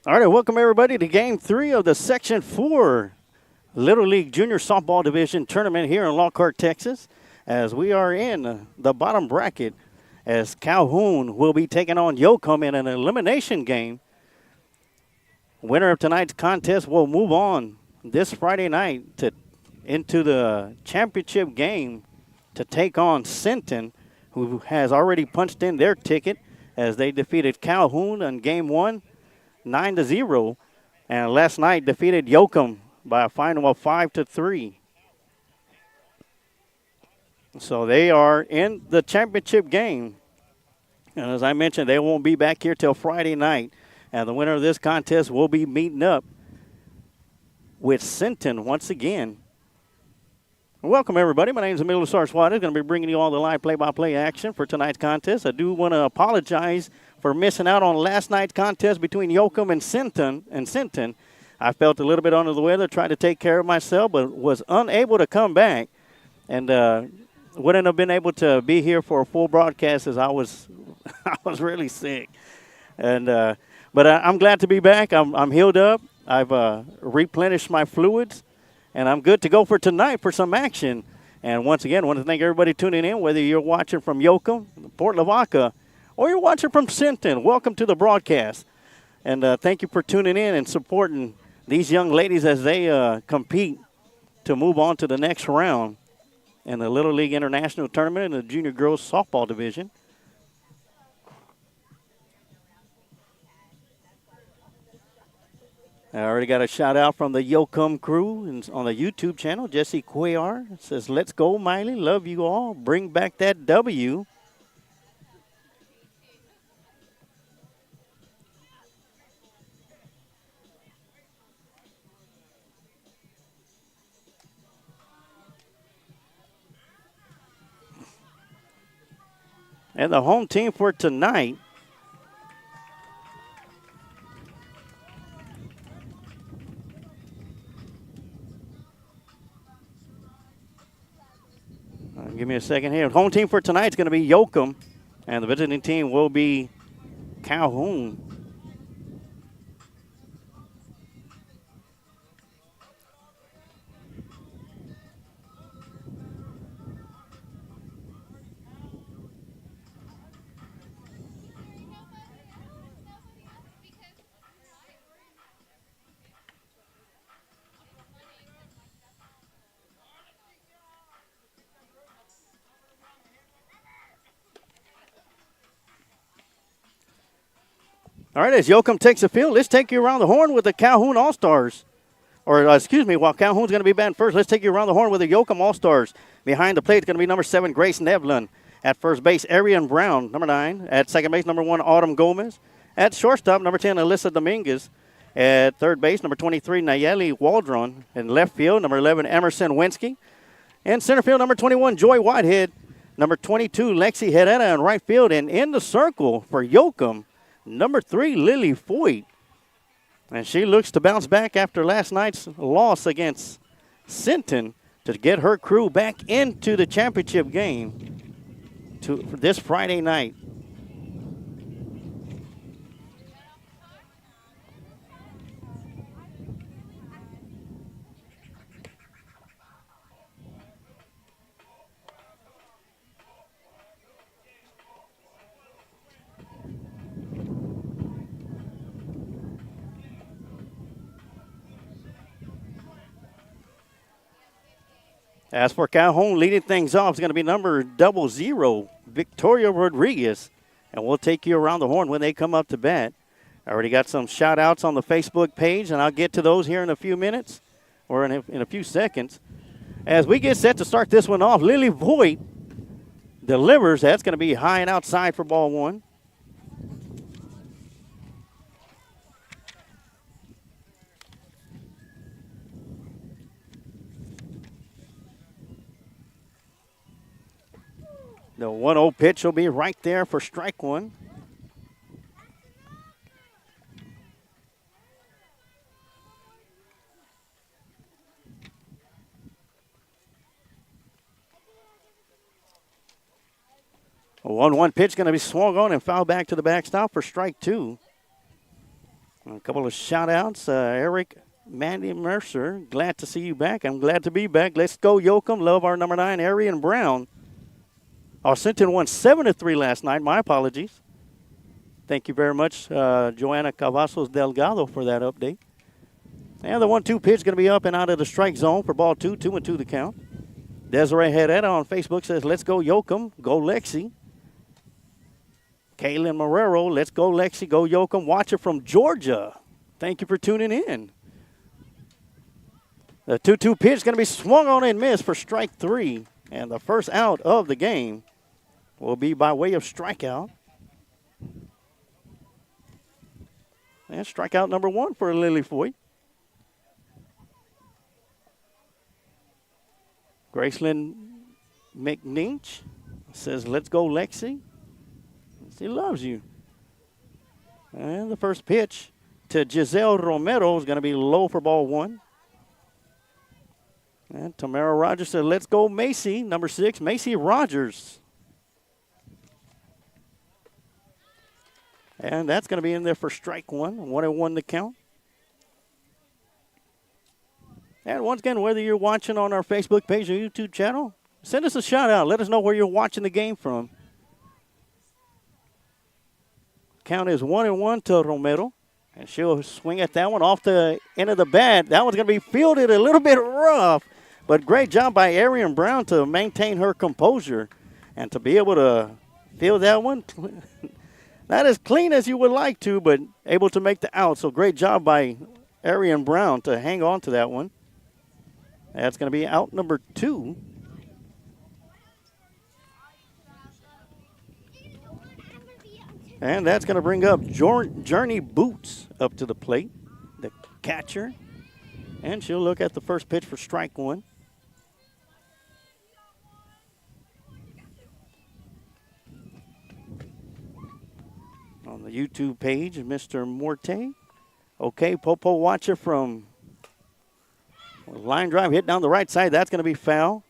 All right, welcome everybody to Game 3 of the Section 4 Little League Junior Softball Division Tournament here in Lockhart, Texas, as we are in the bottom bracket as Calhoun will be taking on Yokum in an elimination game. Winner of tonight's contest will move on this Friday night into the championship game to take on Sinton, who has already punched in their ticket as they defeated Calhoun in Game 1. 9-0, and last night defeated Yokum by a final of 5-3. So they are in the championship game, and as I mentioned, they won't be back here till Friday night. And the winner of this contest will be meeting up with Sinton once again. Welcome, everybody. My name is Emilio Sarswada. I'm going to be bringing you all the live play-by-play action for tonight's contest. I do want to apologize for missing out on last night's contest between Yokum and Sinton. I felt a little bit under the weather, tried to take care of myself, but was unable to come back, and wouldn't have been able to be here for a full broadcast as I was really sick. And but I'm glad to be back. I'm healed up. I've replenished my fluids, and I'm good to go for tonight for some action. And once again, I want to thank everybody tuning in, whether you're watching from Yokum, Port Lavaca, or you're watching from Sinton. Welcome to the broadcast. And thank you for tuning in and supporting these young ladies as they compete to move on to the next round in the Little League International Tournament in the Junior Girls Softball Division. I already got a shout out from the Yokum crew on the YouTube channel. Jesse Cuellar says, "Let's go, Miley. Love you all. Bring back that W." And the home team for tonight give me a second here. Home team for tonight is going to be Yokum, and the visiting team will be Calhoun. All right, as Yokum takes the field, let's take you around the horn with the Calhoun All-Stars. While Calhoun's going to be batting first, let's take you around the horn with the Yokum All-Stars. Behind the plate is going to be number 7, Grace Nevlin. At first base, Arian Brown, number 9. At second base, number 1, Autumn Gomez. At shortstop, number 10, Alyssa Dominguez. At third base, number 23, Nayeli Waldron. In left field, number 11, Emerson Winsky. In center field, number 21, Joy Whitehead. Number 22, Lexi Herrera in right field. And in the circle for Yokum, number 3, Lily Foyt. And she looks to bounce back after last night's loss against Sinton to get her crew back into the championship game for this Friday night. As for Calhoun, leading things off is going to be number 00, Victoria Rodriguez. And we'll take you around the horn when they come up to bat. I already got some shout-outs on the Facebook page, and I'll get to those here in a few minutes or in a few seconds. As we get set to start this one off, Lily Voigt delivers. That's going to be high and outside for ball 1. The 1-0 pitch will be right there for strike 1. A 1-1 pitch going to be swung on and fouled back to the backstop for strike 2. A couple of shout-outs. Eric Mandy Mercer, glad to see you back. I'm glad to be back. Let's go, Yokum. Love our number 9, Arian Brown. Our Sinton won 7-3 last night. My apologies. Thank you very much, Joanna Cavazos Delgado, for that update. And the 1-2 pitch is going to be up and out of the strike zone for ball 2, 2-2 the count. Desiree Herrera on Facebook says, let's go, Yokum. Go, Lexi. Kaylin Marrero, let's go, Lexi. Go, Yokum. Watcher from Georgia. Thank you for tuning in. The 2-2 pitch is going to be swung on and missed for strike 3. And the first out of the game will be by way of strikeout. And strikeout number 1 for Lily Foyt. Graceland McNinch says, let's go, Lexi. She loves you. And the first pitch to Giselle Romero is going to be low for ball 1. And Tamara Rogers said, let's go, Macy, number 6, Macy Rogers. And that's going to be in there for strike 1. 1-1 to count. And once again, whether you're watching on our Facebook page or YouTube channel, send us a shout out. Let us know where you're watching the game from. Count is 1-1 to Romero. And she'll swing at that one off the end of the bat. That one's going to be fielded a little bit rough. But great job by Arian Brown to maintain her composure and to be able to field that one. Not as clean as you would like to, but able to make the out. So great job by Arian Brown to hang on to that one. That's going to be out number 2. And that's going to bring up Journey Boots up to the plate, the catcher. And she'll look at the first pitch for strike 1. On the YouTube page, Mr. Morte. Okay, Popo watcher from line drive hit down the right side. That's going to be foul.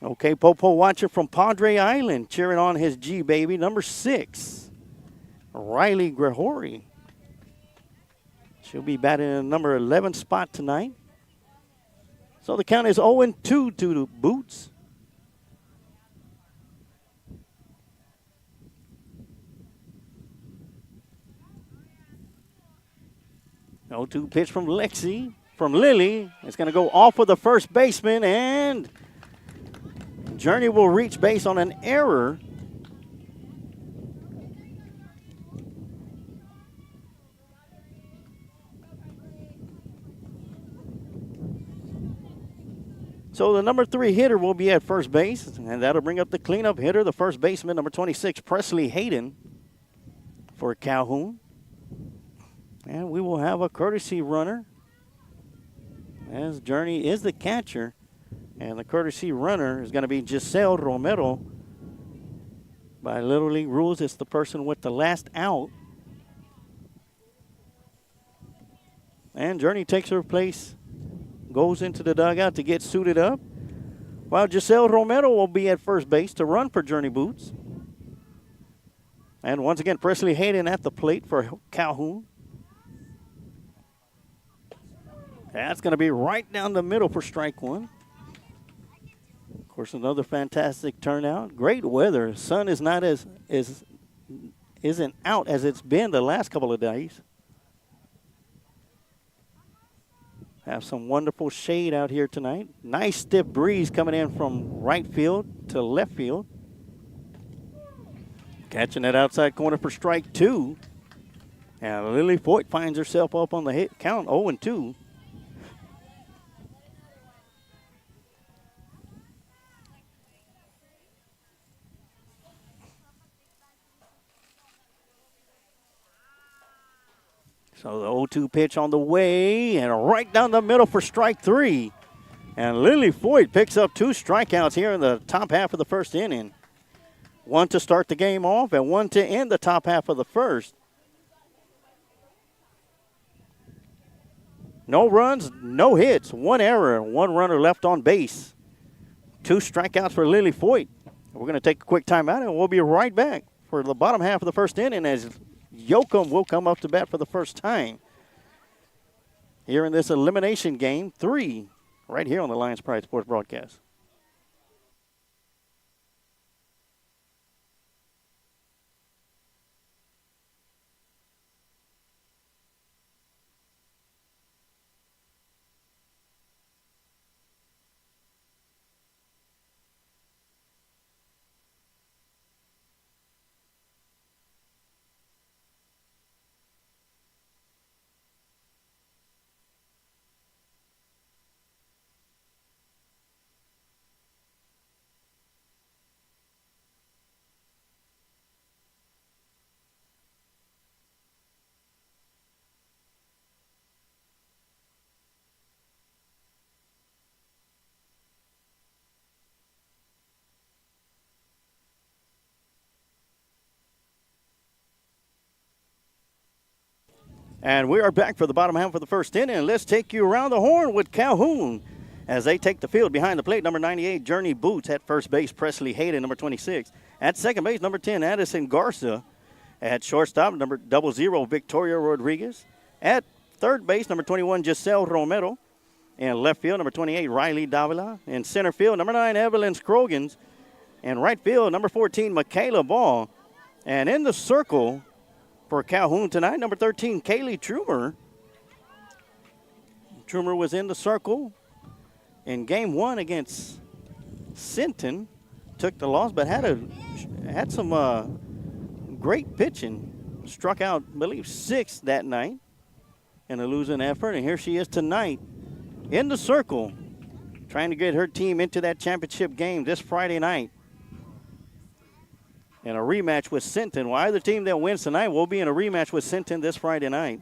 Okay, Popo watcher from Padre Island cheering on his G-baby, number 6, Riley Grigori. She'll be batting in the number 11 spot tonight. So the count is 0-2 to Boots. No 2 pitch from Lexi, from Lily. It's going to go off of the first baseman, and Journey will reach base on an error. So the number 3 hitter will be at first base, and that'll bring up the cleanup hitter, the first baseman, number 26, Presley Hayden for Calhoun. And we will have a courtesy runner, as Journey is the catcher. And the courtesy runner is going to be Giselle Romero. By Little League rules, it's the person with the last out. And Journey takes her place, goes into the dugout to get suited up, while Giselle Romero will be at first base to run for Journey Boots. And once again, Presley Hayden at the plate for Calhoun. That's going to be right down the middle for strike 1. Of course, another fantastic turnout. Great weather. Sun is not isn't out as it's been the last couple of days. Have some wonderful shade out here tonight. Nice stiff breeze coming in from right field to left field. Catching that outside corner for strike 2. And Lily Foyt finds herself up on the hit count, 0-2. So the 0-2 pitch on the way, and right down the middle for strike 3. And Lily Foyt picks up 2 strikeouts here in the top half of the first inning. 1 to start the game off and 1 to end the top half of the first. No runs, no hits, 1 error, 1 runner left on base. 2 strikeouts for Lily Foyt. We're going to take a quick timeout, and we'll be right back for the bottom half of the first inning as Yokum will come up to bat for the first time here in this elimination game 3 right here on the Lions Pride Sports broadcast. And we are back for the bottom half of the first inning. Let's take you around the horn with Calhoun as they take the field behind the plate. Number 98, Journey Boots. At first base, Presley Hayden, number 26. At second base, number 10, Addison Garza. At shortstop, number 00, Victoria Rodriguez. At third base, number 21, Giselle Romero. In left field, number 28, Riley Davila. In center field, number 9, Evelyn Scroggins. In right field, number 14, Michaela Ball. And in the circle for Calhoun tonight, number 13, Kaylee Trumer. Trumer was in the circle in game 1 against Sinton. Took the loss, but had some great pitching. Struck out, I believe, 6 that night in a losing effort. And here she is tonight in the circle, trying to get her team into that championship game this Friday night. In a rematch with Sinton. Well, either team that wins tonight will be in a rematch with Sinton this Friday night.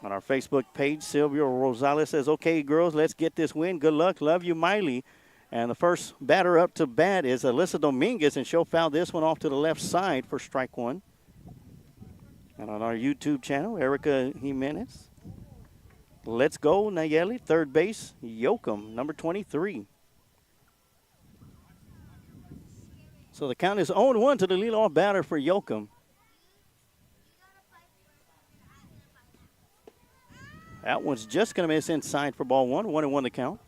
On our Facebook page, Sylvia Rosales says, okay, girls, let's get this win. Good luck. Love you, Miley. And the first batter up to bat is Alyssa Dominguez, and she'll foul this one off to the left side for strike 1. And on our YouTube channel, Erica Jimenez. Let's go, Nayeli. Third base, Yokum, number 23. So the count is 0-1 to the leadoff batter for Yokum. That one's just going to miss inside for ball 1. 1-1 the count.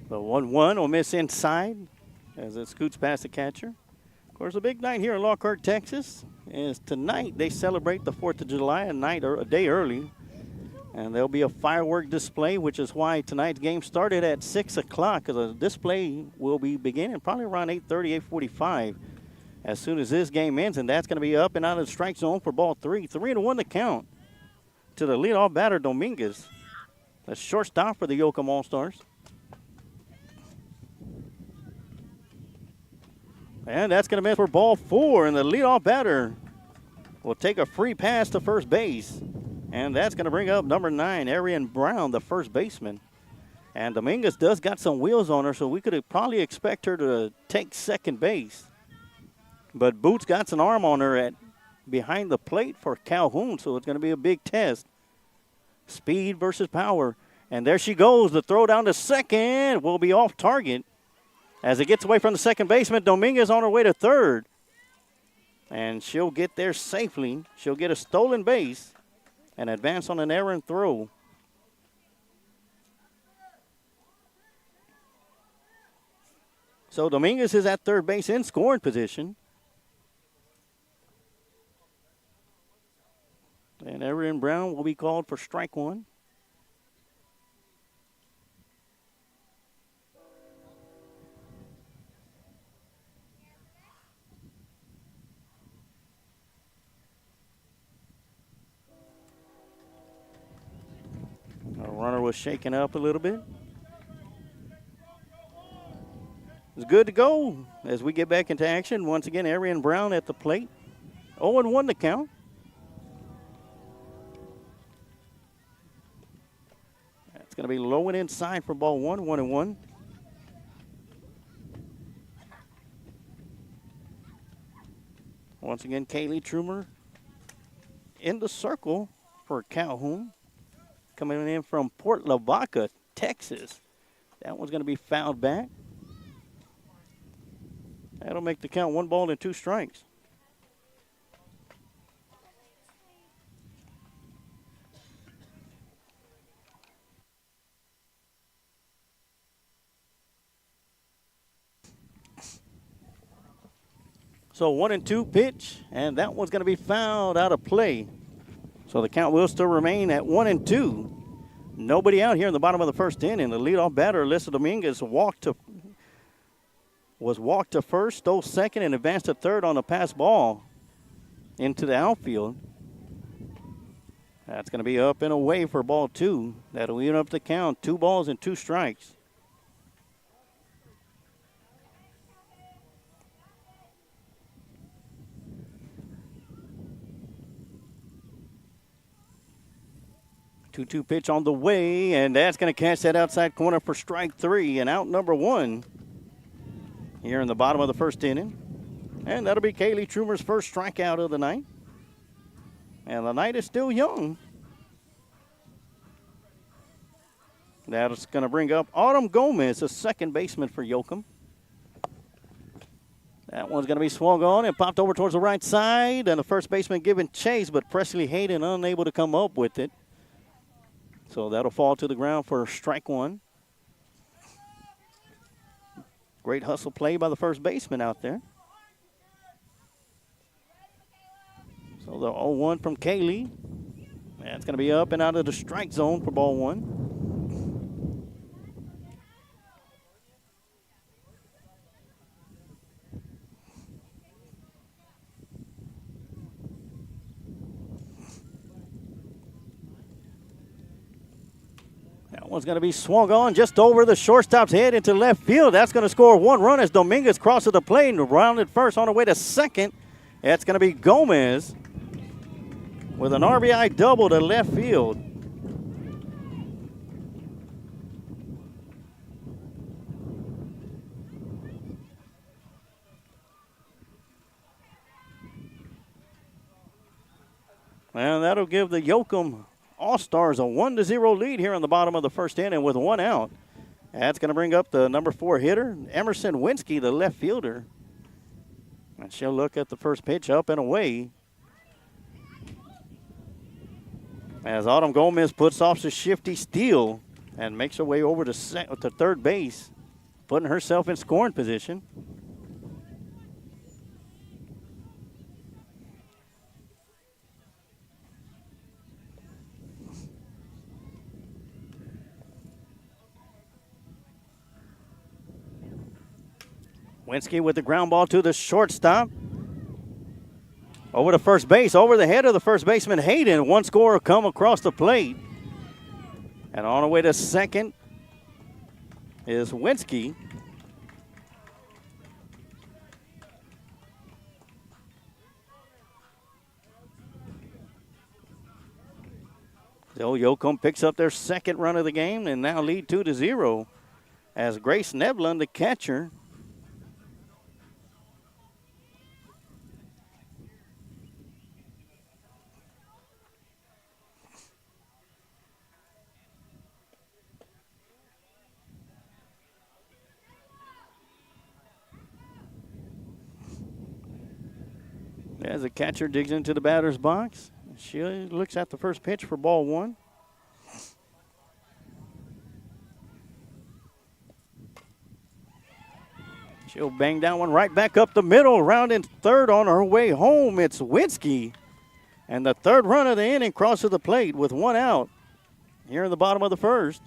The 1-1 will miss inside as it scoots past the catcher. Of course, a big night here in Lockhart, Texas, is tonight they celebrate the 4th of July, a day early. And there'll be a firework display, which is why tonight's game started at 6 o'clock, because the display will be beginning probably around 8:30, 8:45 as soon as this game ends. And that's going to be up and out of the strike zone for ball 3. 3-1 the count to the leadoff batter, Dominguez. The shortstop for the Yokum All-Stars. And that's going to miss for ball 4. And the leadoff batter will take a free pass to first base. And that's going to bring up number 9, Arian Brown, the first baseman. And Dominguez does got some wheels on her, so we could probably expect her to take second base. But Boots got an arm on her at behind the plate for Calhoun, so it's going to be a big test. Speed versus power. And there she goes. The throw down to second will be off target. As it gets away from the second baseman, Dominguez on her way to third. And she'll get there safely. She'll get a stolen base and advance on an errant throw. So Dominguez is at third base in scoring position. And Arian Brown will be called for strike 1. Our runner was shaken up a little bit. It's good to go as we get back into action. Once again, Arian Brown at the plate. 0-1 to count. That's going to be low and inside for ball 1, 1-1. Once again, Kaylee Trumer in the circle for Calhoun. Coming in from Port Lavaca, Texas. That one's going to be fouled back. That'll make the count 1 ball and 2 strikes. So 1-2 pitch, and that one's going to be fouled out of play. So the count will still remain at 1-2. Nobody out here in the bottom of the first inning. The leadoff batter, Alyssa Dominguez, was walked to first, stole second, and advanced to third on a pass ball into the outfield. That's going to be up and away for ball 2. That'll even up the count, 2 balls and 2 strikes. Two-two pitch on the way, and that's going to catch that outside corner for strike 3, and out number 1 here in the bottom of the first inning. And that'll be Kaylee Trumer's first strikeout of the night. And the night is still young. That's going to bring up Autumn Gomez, the second baseman for Yokum. That one's going to be swung on and popped over towards the right side, and the first baseman giving chase, but Presley Hayden unable to come up with it. So that'll fall to the ground for strike 1. Great hustle play by the first baseman out there. So the 0-1 from Kaylee. That's going to be up and out of the strike zone for ball 1. That one's going to be swung on just over the shortstop's head into left field. That's going to score 1 run as Dominguez crosses the plate and rounded first on the way to second. That's going to be Gomez with an RBI double to left field. And that'll give the Yokum All-Stars a 1-0 lead here on the bottom of the first inning with 1 out. That's going to bring up the number 4 hitter, Emerson Winsky, the left fielder. And she'll look at the first pitch up and away. As Autumn Gomez puts off the shifty steal and makes her way over to third base, putting herself in scoring position. Winsky with the ground ball to the shortstop. Over to first base, over the head of the first baseman, Hayden. 1 scorer come across the plate. And on the way to second is Winsky. So Yokum picks up their second run of the game and now lead 2-0 as Grace Nevlin, the catcher, as the catcher digs into the batter's box. She looks at the first pitch for ball 1. She'll bang down one right back up the middle, rounding third on her way home. It's Winsky. And the third run of the inning crosses the plate with 1 out here in the bottom of the first.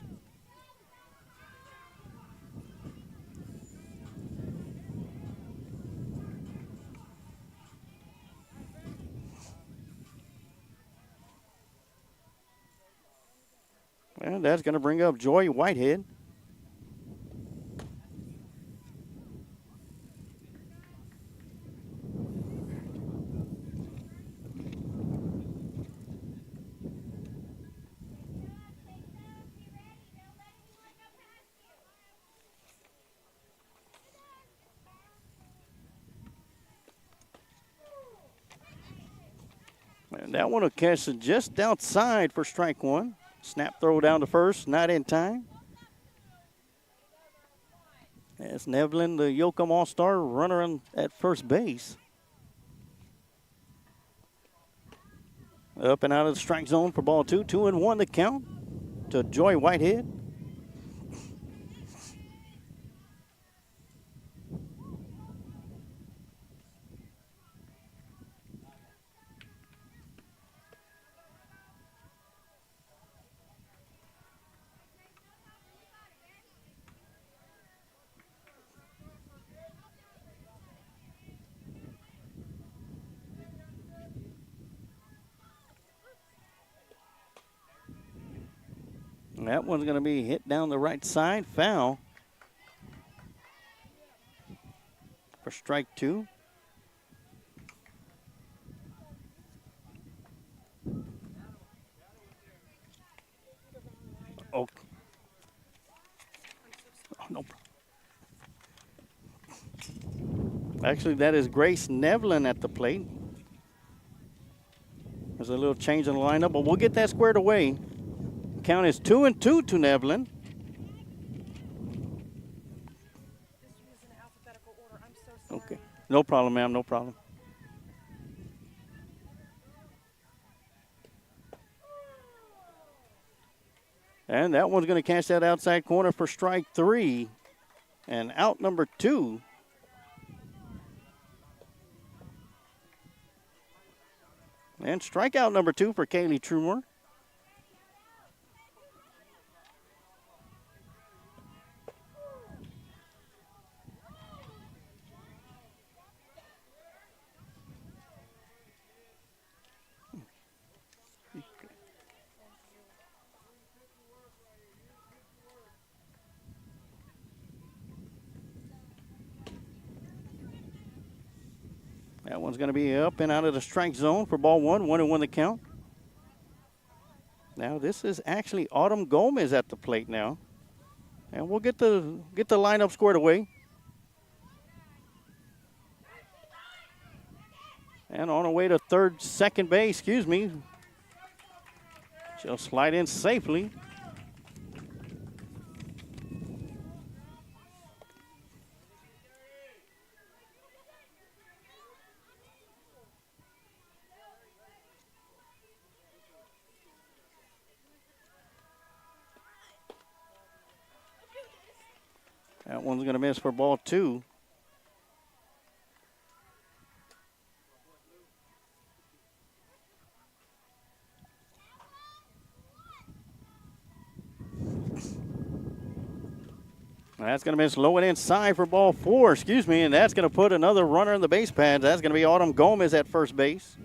And that's going to bring up Joy Whitehead. And That one will catch it just outside for strike one. Snap throw down to first, not in time. That's Nevlin, the Yokum All-Star, runner at first base. Up and out of the strike zone for ball two. 2-1 the count to Joy Whitehead. And that one's going to be hit down the right side. Foul for strike two. Oh, no. Actually, that is Grace Nevlin at the plate. There's a little change in the lineup, but we'll get that squared away. Count is 2-2 to Nevlin. Okay. No problem, ma'am. No problem. And that one's going to catch that outside corner for strike three. And out number two. And strikeout number two for Kaylee Trumore. That one's going to be up and out of the strike zone for ball one. 1-1 the count. Now this is actually Autumn Gomez at the plate now. And we'll get the lineup squared away. And on her way to second base, she'll slide in safely. That one's going to miss for ball two. That's going to miss low and inside for ball four, and that's going to put another runner in the base pads. That's going to be Autumn Gomez at first base.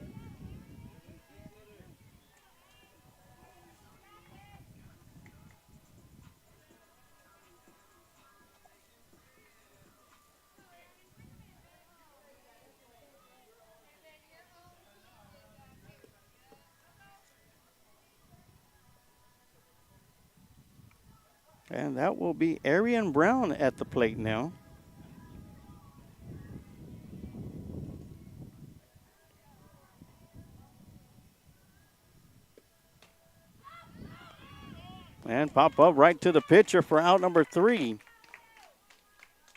And that will be Arian Brown at the plate now. And pop up right to the pitcher for out number three.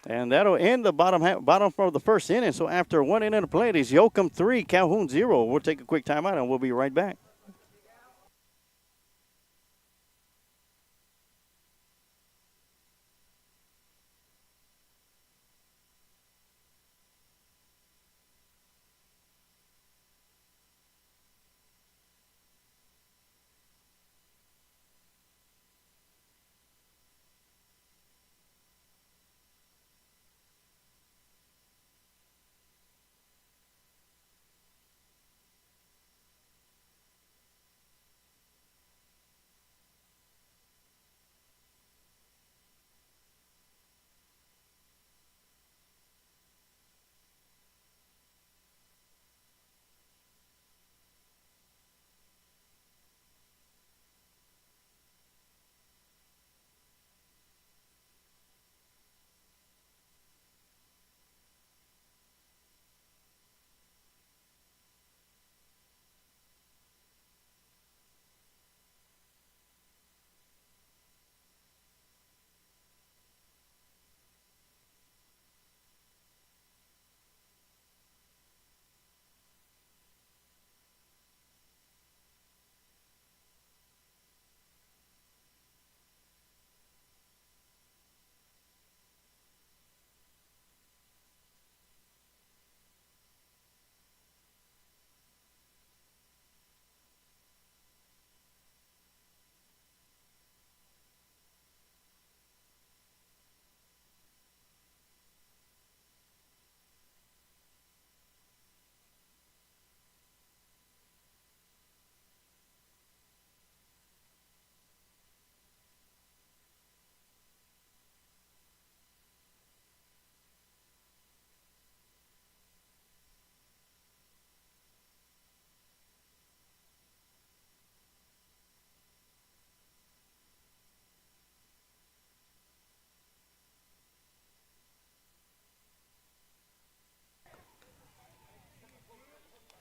And that'll end the bottom of the first inning. So after one inning of play, it is Yokum 3, Calhoun 0. We'll take a quick timeout and we'll be right back.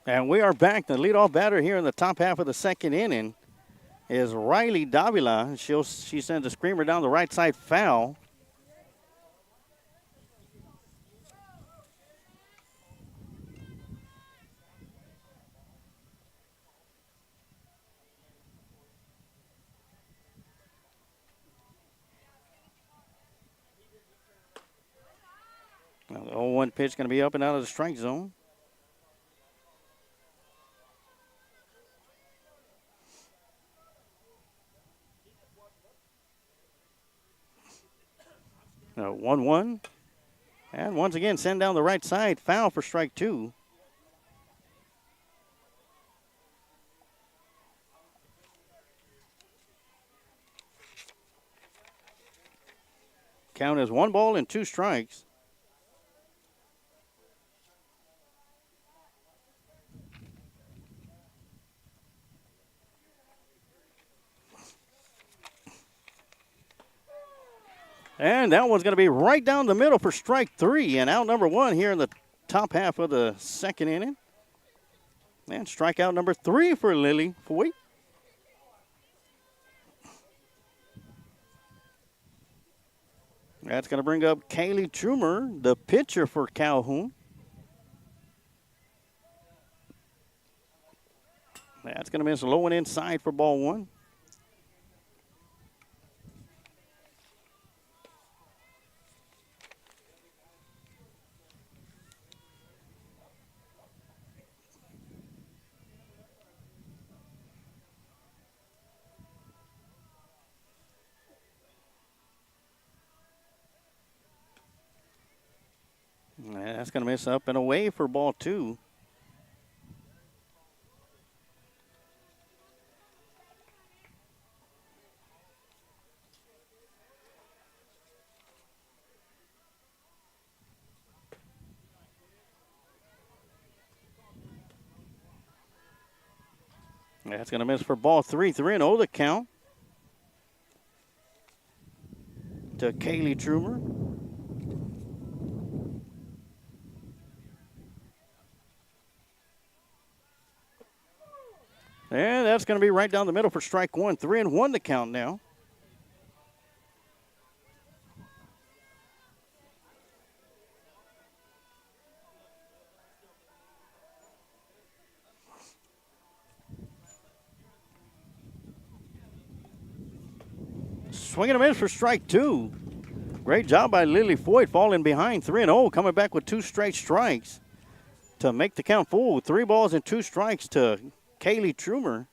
And we are back. The leadoff batter here in the top half of the second inning is Riley Davila. She sends a screamer down the right side, foul. Now the 0-1 pitch going to be up and out of the strike zone. Now 1-1. And once again, send down the right side, foul for strike two. Count is 1 ball and 2 strikes. And that one's going to be right down the middle for strike 3. And out number 1 here in the top half of the second inning. And strikeout number 3 for Lily Foy. That's going to bring up Kaylee Trumer, the pitcher for Calhoun. That's going to miss a low one inside for ball 1. That's going to miss up and away for ball 2. That's going to miss for ball 3. 3-0 the count to Kaylee Trumer. And that's going to be right down the middle for strike 1. 3-1 the count now. Swinging a miss for strike 2. Great job by Lily Foy, falling behind 3-0, coming back with 2 straight strikes to make the count full. 3 balls and 2 strikes to Kaylee Trumer.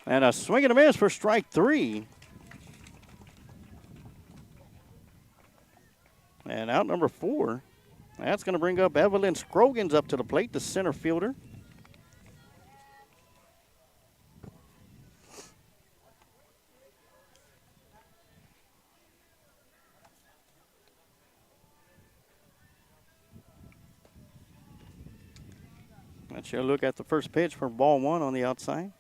And a swing and a miss for strike 3. And out number 4. That's going to bring up Evelyn Scroggins up to the plate, the center fielder. Let's show a look at the first pitch for ball 1 on the outside.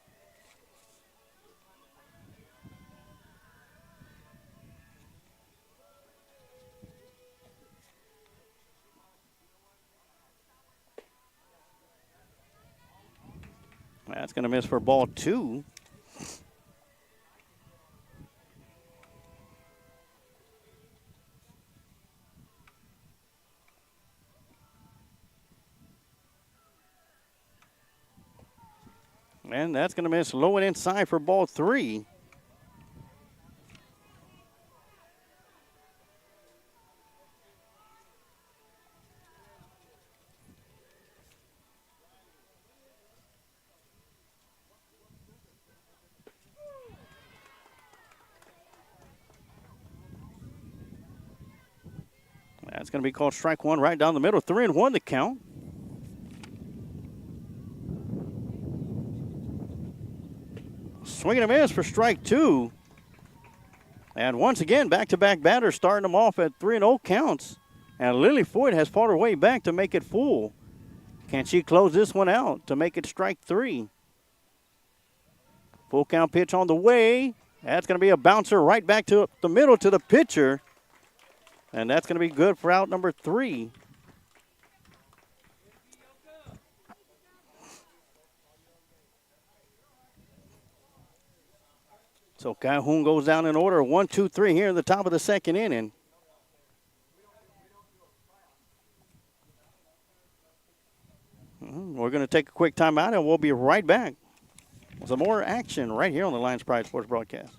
That's going to miss for ball 2. And that's going to miss low and inside for ball 3. That's going to be called strike 1 right down the middle. 3-1 the count. Swing and a miss for strike 2. And once again, back-to-back batters starting them off at 3-0 counts. And Lily Foy has fought her way back to make it full. Can she close this one out to make it strike 3? Full count pitch on the way. That's going to be a bouncer right back to the middle to the pitcher. And that's going to be good for out number 3. So Calhoun goes down in order 1, 2, 3 here in the top of the second inning. We're going to take a quick timeout and we'll be right back. Some more action right here on the Lions Pride Sports Broadcast.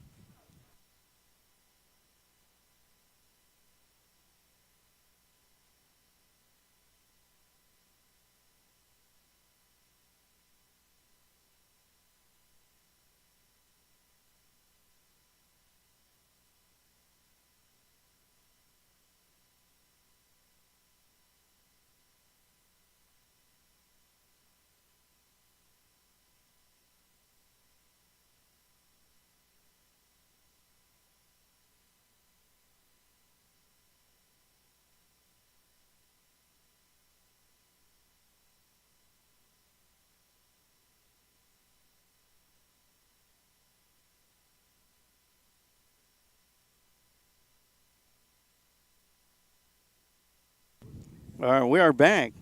All right, we are back.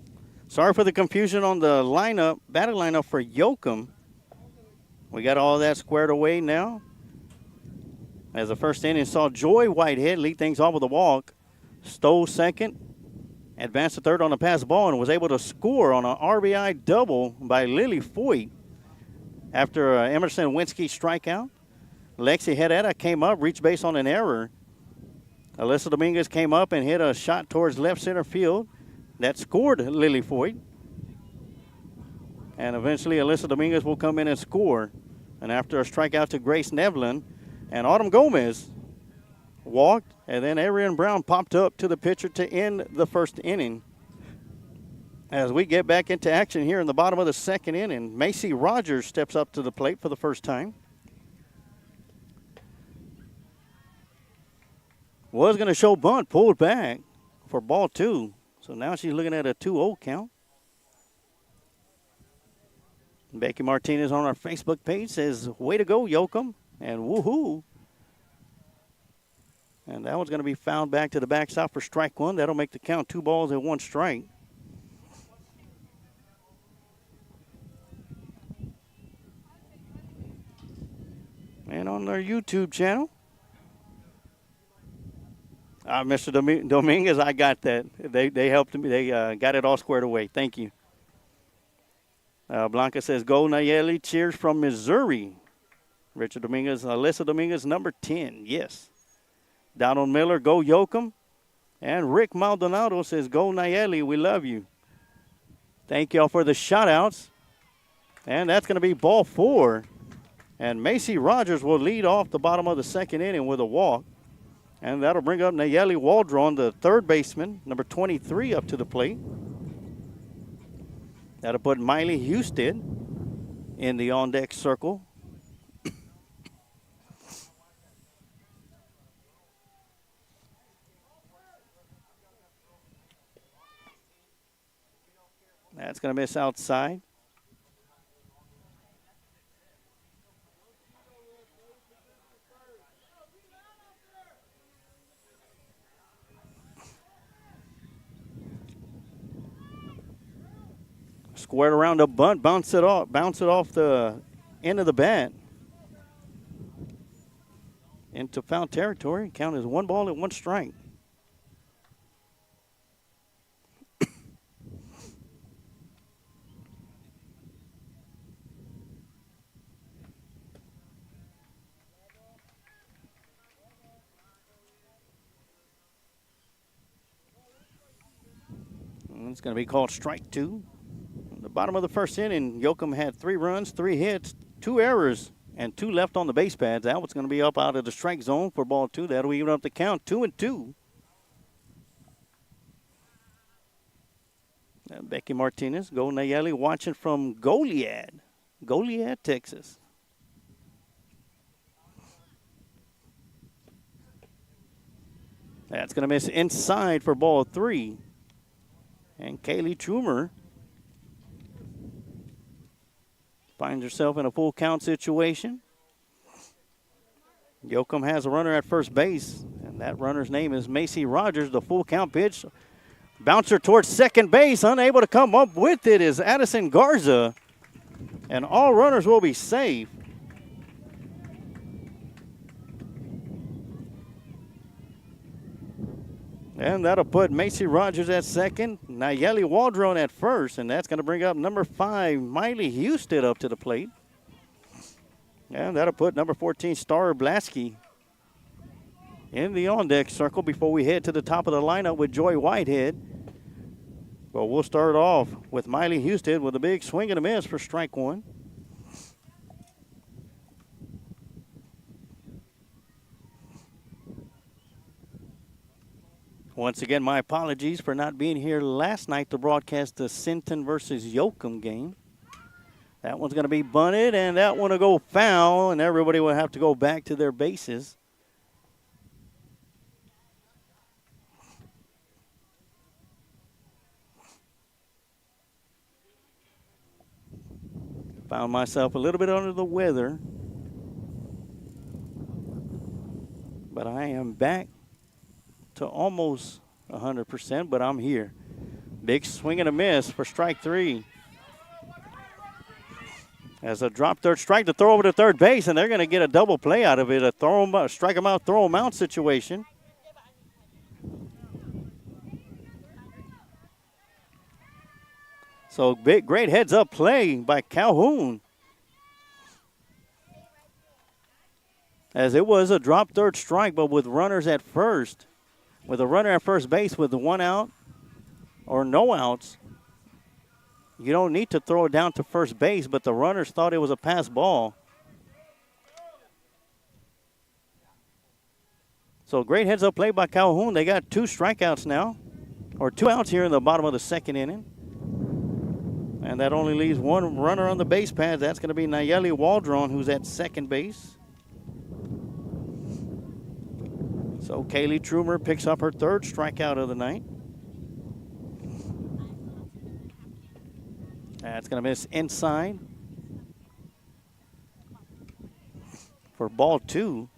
Sorry for the confusion on the lineup, batting lineup for Yokum. We got all that squared away now. As the first inning saw Joy Whitehead lead things off with a walk. Stowe second, advanced to third on a pass ball, and was able to score on an RBI double by Lily Foyt after Emerson Winsky strikeout. Lexi Herrera came up, reached base on an error. Alyssa Dominguez came up and hit a shot towards left center field. That scored Lily Foyt. And eventually Alyssa Dominguez will come in and score. And after a strikeout to Grace Nevlin, and Autumn Gomez walked, and then Arian Brown popped up to the pitcher to end the first inning. As we get back into action here in the bottom of the second inning, Macy Rogers steps up to the plate for the first time. Was going to show bunt, pulled back for ball 2. So now she's looking at a 2-0 count. Becky Martinez on our Facebook page says, way to go, Yokum, and woohoo. And that one's going to be fouled back to the backstop for strike 1. That'll make the count 2 balls and 1 strike. And on our YouTube channel, Mr. Dominguez, I got that. They helped me. They got it all squared away. Thank you. Blanca says, go Nayeli. Cheers from Missouri. Richard Dominguez, Alyssa Dominguez, number 10. Yes. Donald Miller, go Yokum. And Rick Maldonado says, go Nayeli. We love you. Thank y'all for the shout-outs. And that's going to be ball 4. And Macy Rogers will lead off the bottom of the second inning with a walk. And that'll bring up Nayeli Waldron, the third baseman, number 23, up to the plate. That'll put Miley Houston in the on-deck circle. That's going to miss outside. Squared around a bunt, bounce it off the end of the bat into foul territory. Count as 1 ball and 1 strike. And it's going to be called strike 2. The bottom of the first inning, Yokum had 3 runs, 3 hits, 2 errors, and 2 left on the base pads. That one's going to be up out of the strike zone for ball 2. That'll even up the count, 2-2. And Becky Martinez, go Nayeli, watching from Goliad, Texas. That's going to miss inside for ball 3. And Kaylee Trumer finds herself in a full count situation. Yokum has a runner at first base, and that runner's name is Macy Rogers. The full count pitch. Bouncer towards second base, unable to come up with it is Addison Garza, and all runners will be safe. And that'll put Macy Rogers at second, Nayeli Waldron at first, and that's going to bring up number 5, Miley Houston, up to the plate. And that'll put number 14, Star Blasky, in the on-deck circle before we head to the top of the lineup with Joy Whitehead. But we'll start off with Miley Houston with a big swing and a miss for strike 1. Once again, my apologies for not being here last night to broadcast the Sinton versus Yokum game. That one's going to be bunted, and that one will go foul, and everybody will have to go back to their bases. Found myself a little bit under the weather, but I am back to almost 100%, but I'm here. Big swing and a miss for strike 3. As a drop third strike to throw over to third base, and they're going to get a double play out of it, a strike him out, throw him out situation. So great heads up play by Calhoun. As it was a drop third strike, but with runners at first. With a runner at first base with 1 out or no outs, you don't need to throw it down to first base, but the runners thought it was a pass ball. So great heads up play by Calhoun. They got 2 strikeouts now, or 2 outs here in the bottom of the second inning. And that only leaves 1 runner on the base pads. That's going to be Nayeli Waldron, who's at second base. So Kaylee Trumer picks up her 3rd strikeout of the night. That's going to miss inside for ball 2.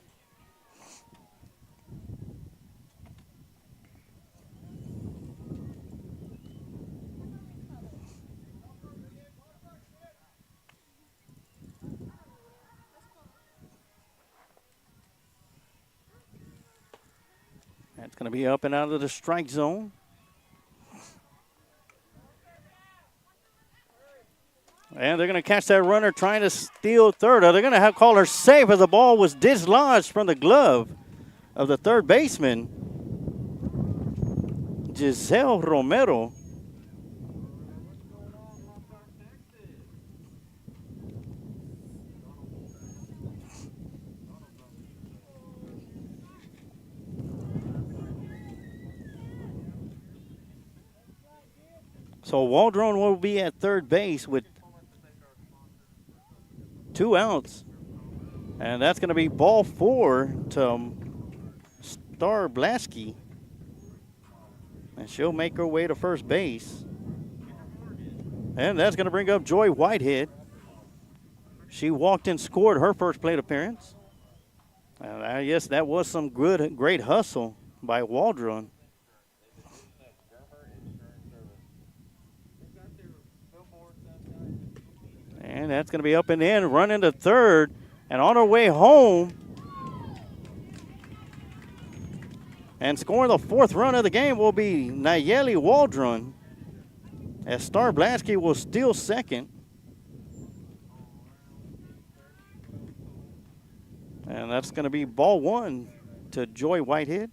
That's going to be up and out of the strike zone. And they're going to catch that runner trying to steal third. They're going to have call her safe as the ball was dislodged from the glove of the third baseman, Giselle Romero. So Waldron will be at third base with 2 outs. And that's going to be ball 4 to Star Blasky. And she'll make her way to first base. And that's going to bring up Joy Whitehead. She walked and scored her first plate appearance. And yes, that was some great hustle by Waldron. And that's going to be up and in, running to third. And on her way home, and scoring the 4th run of the game will be Nayeli Waldron, as Star Blasky will steal second. And that's going to be ball 1 to Joy Whitehead.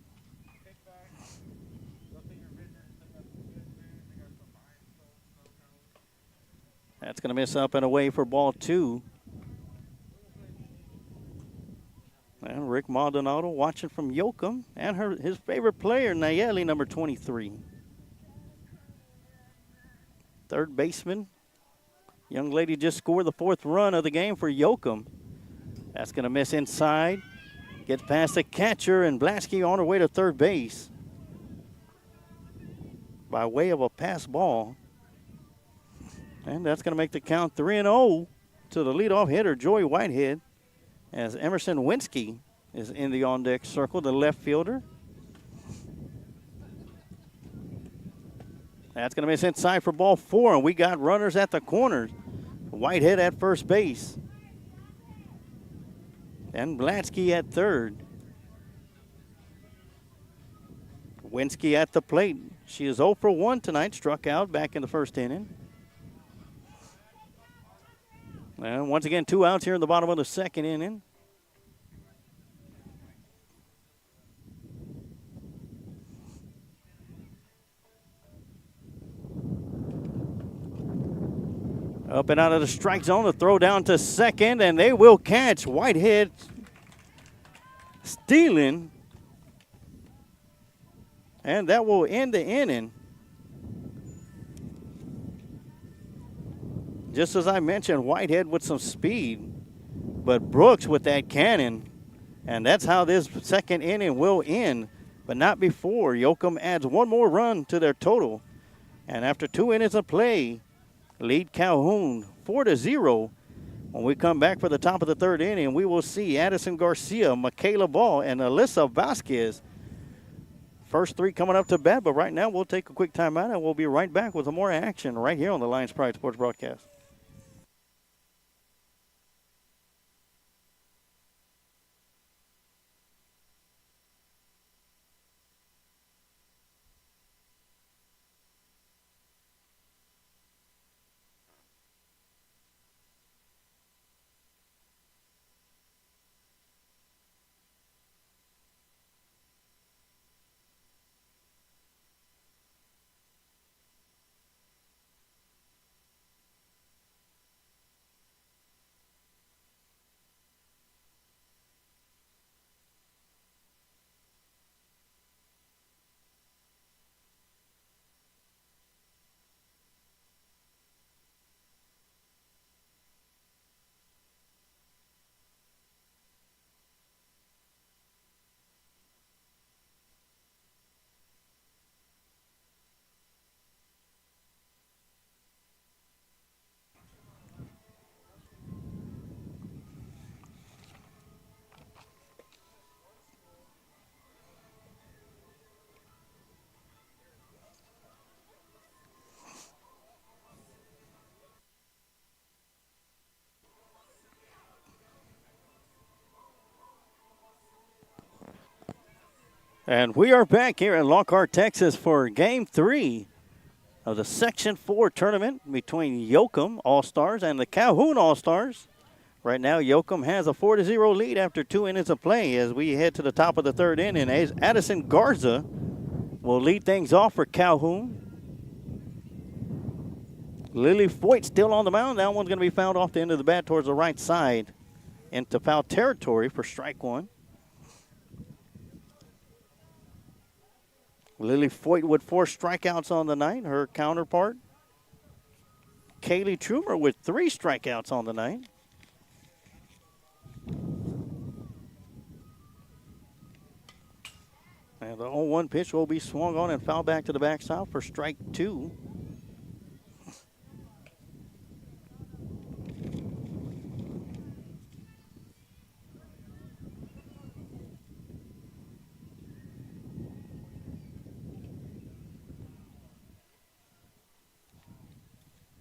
That's going to miss up and away for ball 2. And Rick Maldonado watching from Yokum and his favorite player, Nayeli, number 23. Third baseman. Young lady just scored the 4th run of the game for Yokum. That's going to miss inside. Gets past the catcher, and Blasky on her way to third base by way of a pass ball. And that's going to make the count 3-0 to the leadoff hitter, Joy Whitehead, as Emerson Winsky is in the on-deck circle, the left fielder. That's going to miss inside for ball 4, and we got runners at the corners. Whitehead at first base. And Blatsky at third. Winsky at the plate. She is 0 for 1 tonight, struck out back in the first inning. And once again, 2 outs here in the bottom of the second inning. Up and out of the strike zone, the throw down to second, and they will catch. Whitehead stealing. And that will end the inning. Just as I mentioned, Whitehead with some speed, but Brooks with that cannon. And that's how this second inning will end, but not before. Yokum adds 1 more run to their total. And after 2 innings of play, lead Calhoun 4-0. When we come back for the top of the third inning, we will see Addison Garcia, Michaela Ball, and Alyssa Vasquez. First 3 coming up to bat, but right now we'll take a quick timeout and we'll be right back with some more action right here on the Lions Pride Sports Broadcast. And we are back here in Lockhart, Texas for Game 3 of the Section 4 tournament between Yokum All-Stars and the Calhoun All-Stars. Right now, Yokum has a 4-0 lead after 2 innings of play as we head to the top of the third inning. Addison Garza will lead things off for Calhoun. Lily Foyt still on the mound. That one's going to be fouled off the end of the bat towards the right side into foul territory for strike 1. Lily Foyt with 4 strikeouts on the night. Her counterpart, Kaylee Trumer, with 3 strikeouts on the night. And the 0-1 pitch will be swung on and fouled back to the backstop for strike 2.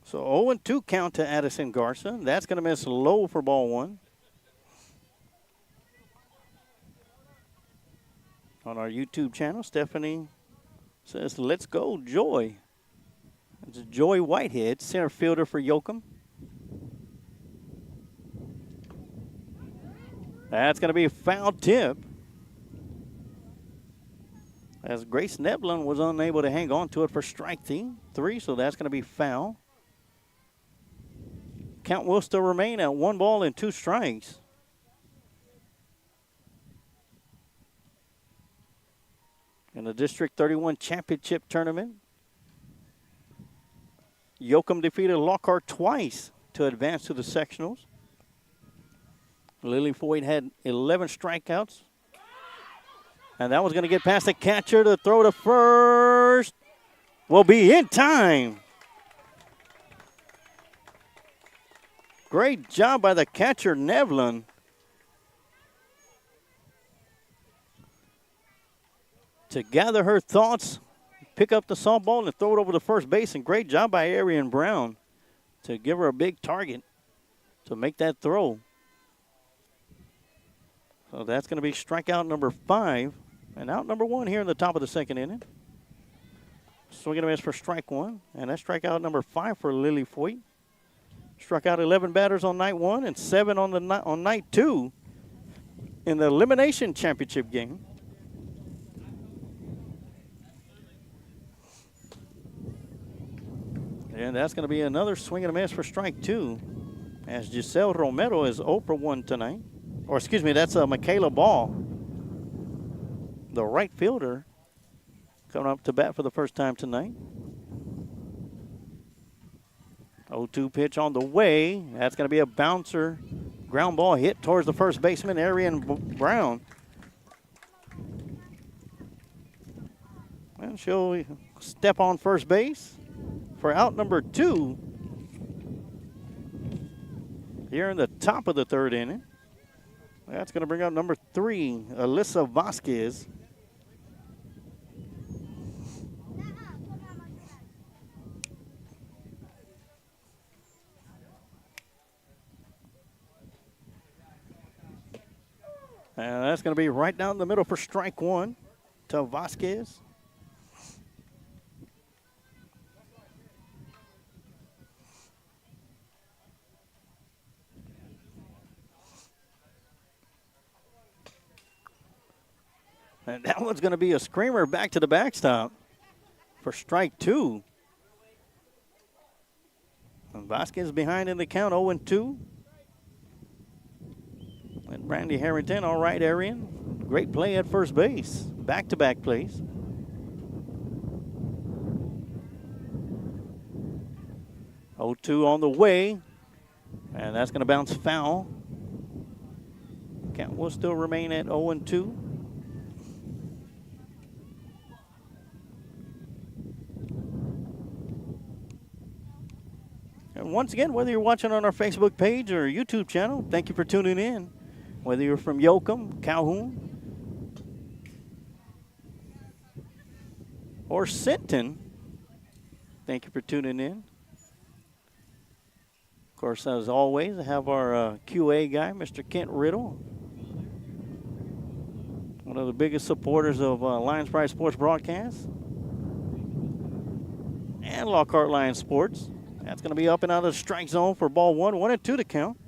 So 0-2 count to Addison Garza. That's going to miss low for ball 1. On our YouTube channel, Stephanie says, "Let's go, Joy." It's Joy Whitehead, center fielder for Yokum. That's going to be a foul tip, as Grace Neblin was unable to hang on to it for strike 3, so that's going to be foul. Count will still remain at 1 ball and 2 strikes. In the District 31 Championship Tournament, Yokum defeated Lockhart twice to advance to the sectionals. Lily Foyt had 11 strikeouts. And that was going to get past the catcher. To throw to first will be in time. Great job by the catcher, Nevlin. to gather her thoughts, pick up the softball and throw it over to first base. And great job by Arian Brown to give her a big target to make that throw. So that's going to be strikeout number 5. And out number 1 here in the top of the second inning. Swing and a miss for strike 1. And that's strikeout number 5 for Lily Foyt. Struck out 11 batters on night 1 and 7 on night 2 in the elimination championship game. And that's going to be another swing and a miss for strike 2 as Giselle Romero is 0 for 1 tonight. Or excuse me, that's Michaela Ball, the right fielder, coming up to bat for the first time tonight. 0-2 pitch on the way. That's going to be a bouncer. Ground ball hit towards the first baseman, Arian Brown. And she'll step on first base for out number 2 here in the top of the third inning. That's going to bring up number 3, Alyssa Vasquez. And that's going to be right down the middle for strike 1 to Vasquez. And that one's going to be a screamer back to the backstop for strike 2. And Vasquez behind in the count, 0-2. And Brandy Harrington, all right, Arian. Great play at first base. Back-to-back plays. Oh, 2 on the way. And that's going to bounce foul. Count will still remain at 0-2. And once again, whether you're watching on our Facebook page or YouTube channel, thank you for tuning in. Whether you're from Yokum, Calhoun, or Sinton, thank you for tuning in. Of course, as always, I have our QA guy, Mr. Kent Riddle, one of the biggest supporters of Lions Pride Sports broadcasts and Lockhart Lions Sports. That's going to be up and out of the strike zone for ball 1, 1-2 to count.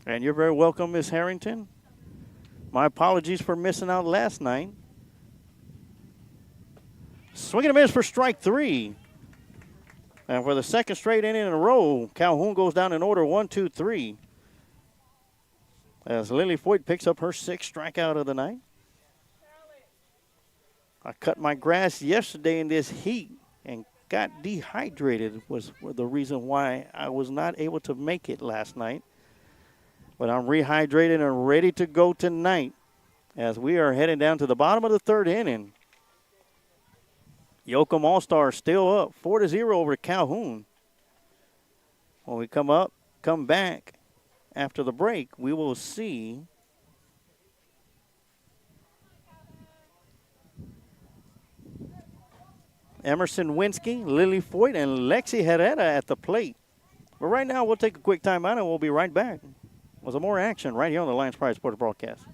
And you're very welcome, Miss Harrington. My apologies for missing out last night. Swing and a miss for strike 3. And for the second straight inning in a row, Calhoun goes down in order 1, 2, 3. As Lily Foyt picks up her 6th strikeout of the night. I cut my grass yesterday in this heat and got dehydrated was the reason why I was not able to make it last night. But I'm rehydrated and ready to go tonight as we are heading down to the bottom of the third inning. Yokum All-Stars still up 4-0 over Calhoun. When we come back after the break, we will see Emerson Winsky, Lily Foyt, and Lexi Herrera at the plate. But right now, we'll take a quick timeout and we'll be right back with some more action right here on the Lions Pride Sports broadcast.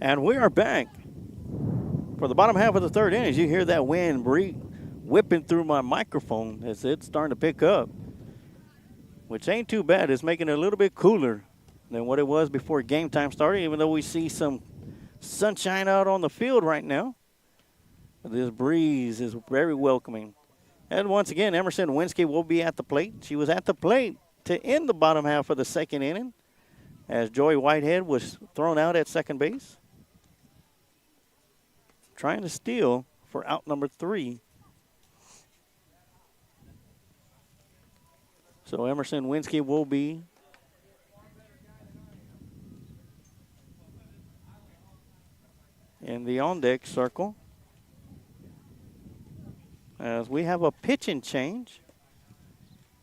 And we are back. For the bottom half of the third inning, as you hear that wind whipping through my microphone as it's starting to pick up, which ain't too bad. It's making it a little bit cooler than what it was before game time started, even though we see some sunshine out on the field right now. This breeze is very welcoming. And once again, Emerson Winsky will be at the plate. She was at the plate to end the bottom half of the second inning as Joy Whitehead was thrown out at second base, trying to steal for out number 3. So Emerson Winsky will be in the on-deck circle as we have a pitching change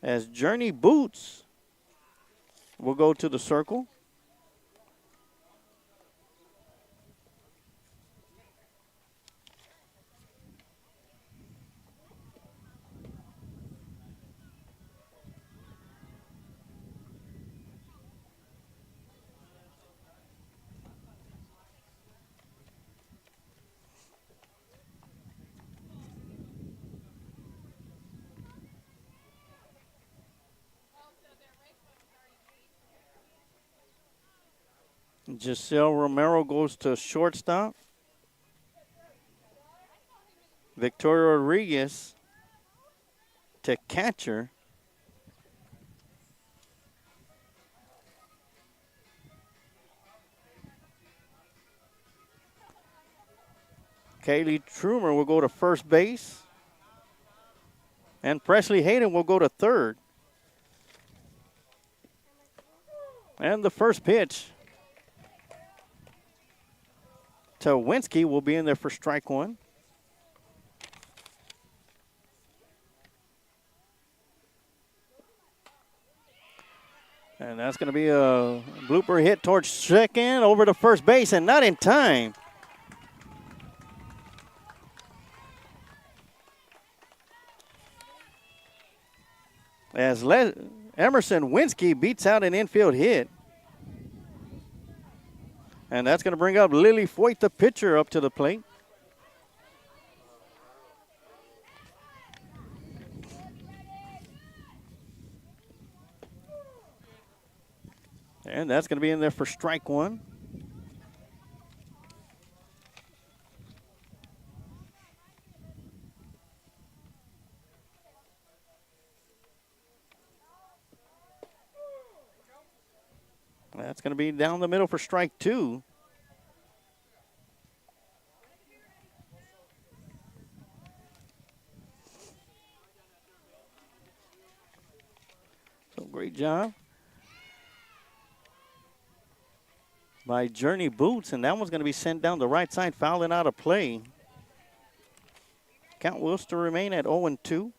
as Journey Boots will go to the circle. Giselle Romero goes to shortstop. Victoria Rodriguez to catcher. Kaylee Trumer will go to first base. And Presley Hayden will go to third. And the first pitch to Winsky will be in there for strike 1. And that's going to be a blooper hit towards second, over to first base, and not in time. As Emerson Winsky beats out an infield hit. And that's going to bring up Lily Foyt, the pitcher, up to the plate. And that's going to be in there for strike 1. That's going to be down the middle for strike 2. So great job by Journey Boots, and that one's going to be sent down the right side, fouling out of play. Count will still remain at 0-2.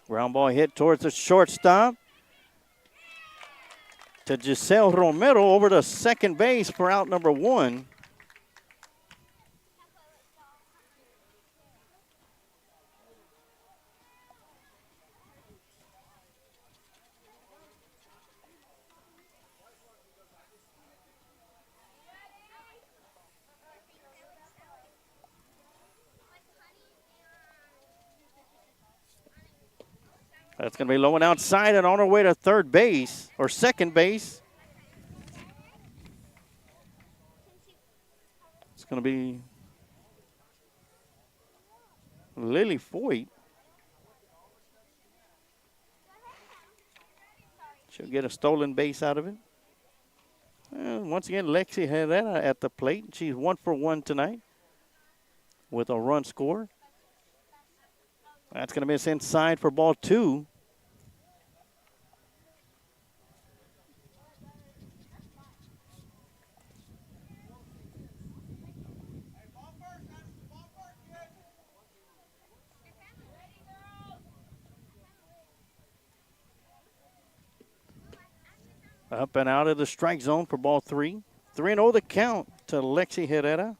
Ground ball hit towards the shortstop. To Giselle Romero over to second base for out number 1. That's going to be low and outside and on our way to third base, or second base. It's going to be Lily Foyt. She'll get a stolen base out of it. And once again, Lexi Herrera at the plate. She's 1 for 1 tonight with a run score. That's going to miss inside for ball 2. Up and out of the strike zone for ball 3. 3-0 the count to Lexi Herrera.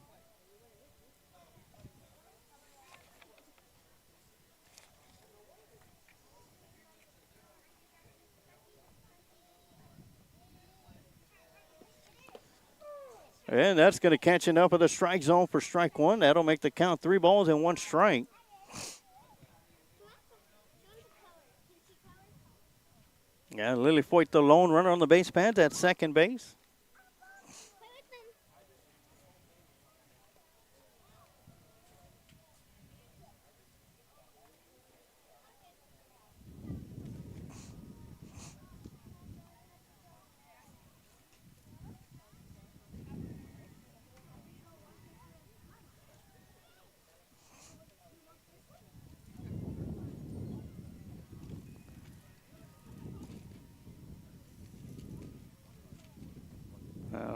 And that's going to catch it up with the strike zone for strike one. That'll make the count 3 balls and 1 strike. Yeah, Lily Foyt, the lone runner on the base pads at second base.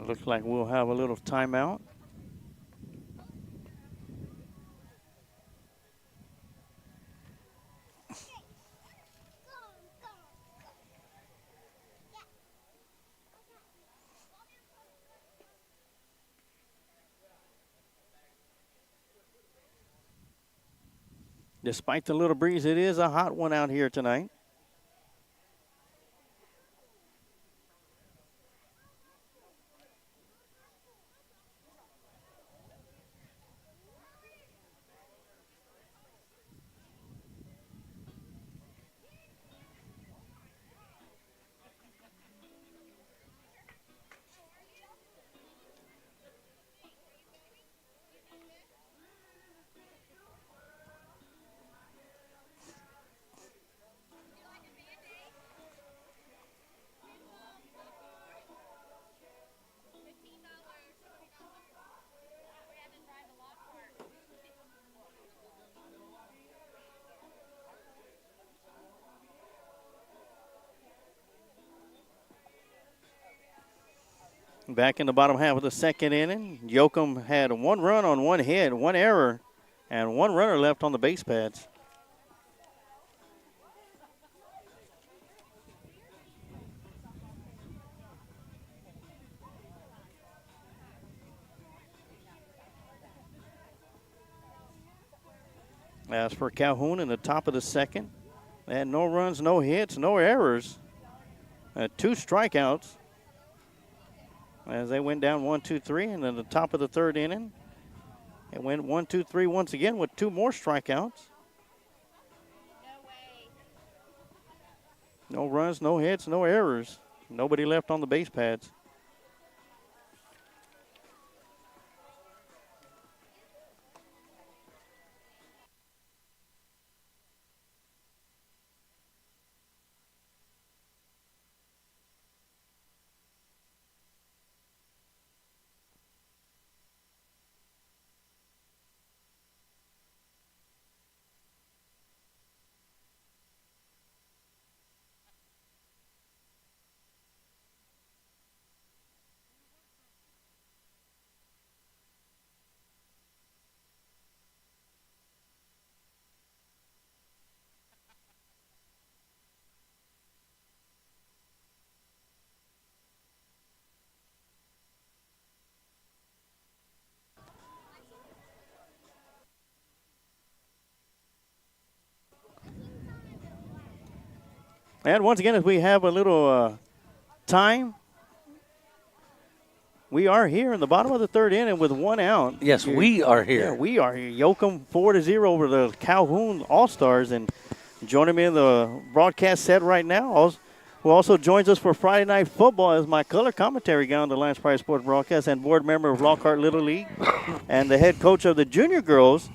Looks like we'll have a little timeout. Despite the little breeze, it is a hot one out here tonight. Back in the bottom half of the second inning, Yokum had 1 run on 1 hit, 1 error, and 1 runner left on the base pads. As for Calhoun in the top of the second, they had no runs, no hits, no errors. 2 strikeouts as they went down 1, 2, 3, and then the top of the third inning, it went 1, 2, 3 once again with 2 more strikeouts. No runs, no hits, no errors. Nobody left on the base pads. And once again, as we have a little time, we are here in the bottom of the third inning with 1 out. Yes, we are here. Yeah, we are here. Yokum 4-0 over the Calhoun All-Stars. And joining me in the broadcast set right now, who also joins us for Friday Night Football is my color commentary guy on the Lions Pride Sports broadcast and board member of Lockhart Little League and the head coach of the junior girls,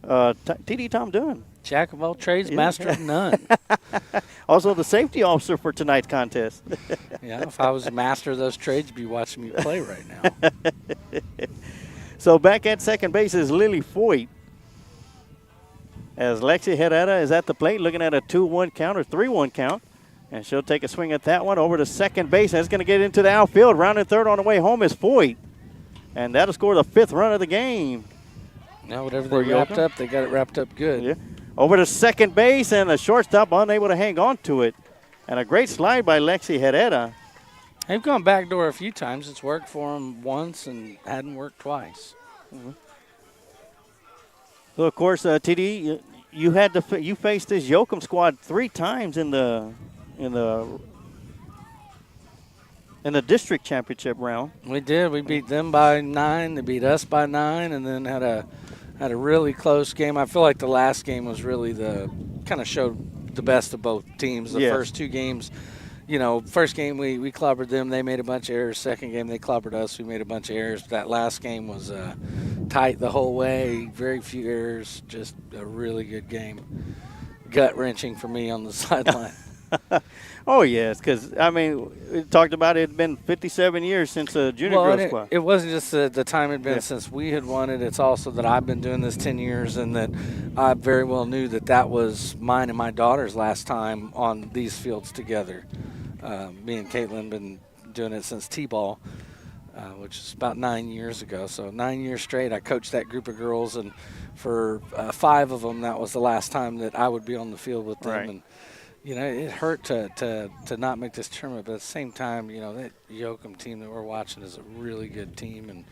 T.D. Tom Dunn. Jack of all trades, master of none. Also the safety officer for tonight's contest. Yeah, if I was a master of those trades, you'd be watching me play right now. So back at second base is Lily Foyt. As Lexi Herrera is at the plate looking at a 2-1 count or 3-1 count. And she'll take a swing at that one over to second base. And it's going to get into the outfield. Rounding third on the way home is Foyt. And that'll score the 5th run of the game. Now whatever they wrapped up, they got it wrapped up good. Yeah. Over to second base, and the shortstop unable to hang on to it. And a great slide by Lexi Herrera. They've gone backdoor a few times. It's worked for them once and hadn't worked twice. Mm-hmm. So, of course, TD, you faced this Yokum squad 3 times in the in the district championship round. We did. We beat them by 9. They beat us by 9, and then had a really close game. I feel like the last game was really kind of showed the best of both teams. The first two games, first game we clobbered them. They made a bunch of errors. Second game they clobbered us. We made a bunch of errors. That last game was tight the whole way. Very few errors. Just a really good game. Gut-wrenching for me on the sideline. Oh, yes, because, we talked about it had been 57 years since a junior girls squad. It wasn't just the time it had been since we had won it. It's also that I've been doing this 10 years and that I very well knew that was mine and my daughter's last time on these fields together. Me and Caitlin been doing it since T-ball, which is about 9 years ago. So 9 years straight, I coached that group of girls, and for 5 of them, that was the last time that I would be on the field with them. Right. And it hurt to not make this tournament, but at the same time, that Yokum team that we're watching is a really good team, and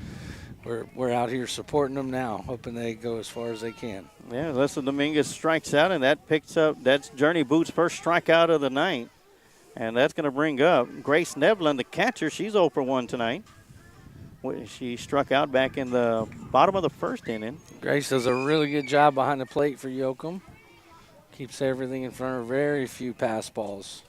we're out here supporting them now, hoping they go as far as they can. Yeah, Alyssa Dominguez strikes out, and that's Journey Boots' first strikeout of the night, and that's going to bring up Grace Nevlin, the catcher. She's 0 for 1 tonight. She struck out back in the bottom of the first inning. Grace does a really good job behind the plate for Yokum. Keeps everything in front of her, very few pass balls.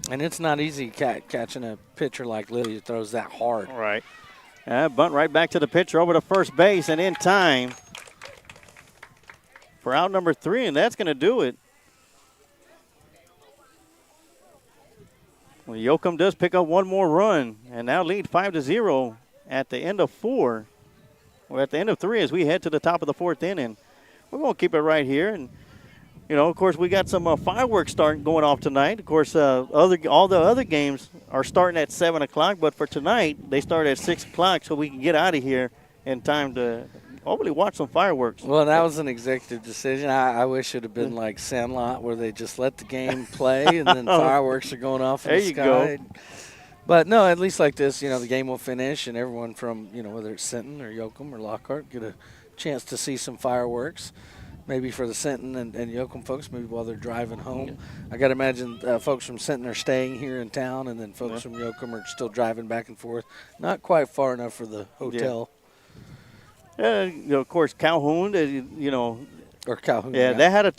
And it's not easy catching a pitcher like Lily who throws that hard. Right. Bunt right back to the pitcher over to first base, and in time for out number 3, and that's going to do it. Well, Yokum does pick up one more run, and now lead 5-0 at the end of 4. Or at the end of 3 as we head to the top of the 4th inning. We're going to keep it right here. And, of course, we got some fireworks going off tonight. Of course, all the other games are starting at 7 o'clock. But for tonight, they start at 6 o'clock so we can get out of here in time to hopefully watch some fireworks. Well, that was an executive decision. I wish it had been like Sandlot where they just let the game play and then fireworks are going off in the sky. There you go. But, no, at least like this, the game will finish and everyone from, whether it's Sinton or Yokum or Lockhart get a chance to see some fireworks, maybe for the Sinton and Yokum folks, maybe while they're driving home. Yeah. I got to imagine folks from Sinton are staying here in town, and then folks from Yokum are still driving back and forth. Not quite far enough for the hotel. Yeah. Of course, Calhoun, Or Calhoun. Yeah, they had a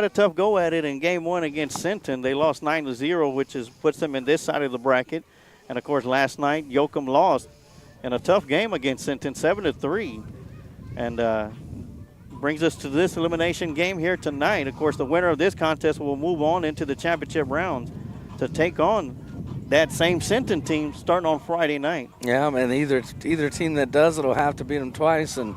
tough go at it in game 1 against Sinton. They lost 9-0, which puts them in this side of the bracket. And of course, last night Yokum lost in a tough game against Sinton, 7-3. And brings us to this elimination game here tonight. Of course, the winner of this contest will move on into the championship rounds to take on that same Sinton team starting on Friday night. Yeah, and either team that does it will have to beat them twice. And,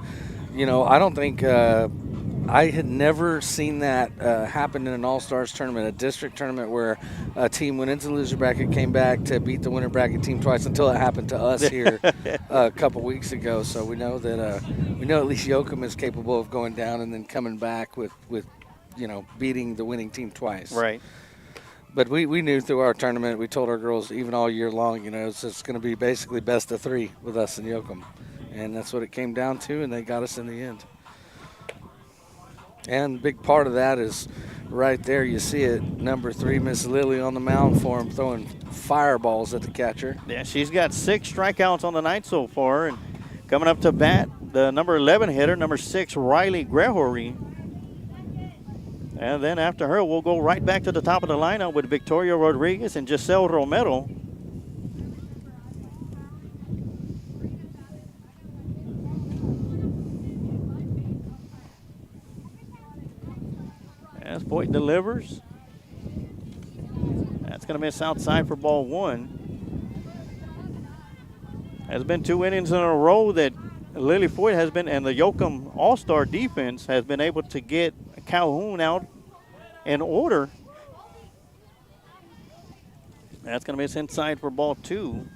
I don't think I had never seen that happen in an All-Stars tournament, a district tournament where a team went into the loser bracket, came back to beat the winner bracket team twice until it happened to us here a couple weeks ago. So we know that at least Yokum is capable of going down and then coming back with beating the winning team twice. Right. But we knew through our tournament, we told our girls even all year long, it's going to be basically best of 3 with us and Yokum. And that's what it came down to, and they got us in the end. And a big part of that is right there. You see it, number 3, Miss Lily on the mound for him, throwing fireballs at the catcher. Yeah, she's got 6 strikeouts on the night so far. And coming up to bat, the number 11 hitter, number 6, Riley Gregory. And then after her, we'll go right back to the top of the lineup with Victoria Rodriguez and Giselle Romero. As Boyd delivers. That's going to miss outside for ball 1. Has been 2 innings in a row that Lily Foyt has been, and the Yokum All-Star defense has been able to get Calhoun out in order. That's going to miss inside for ball 2.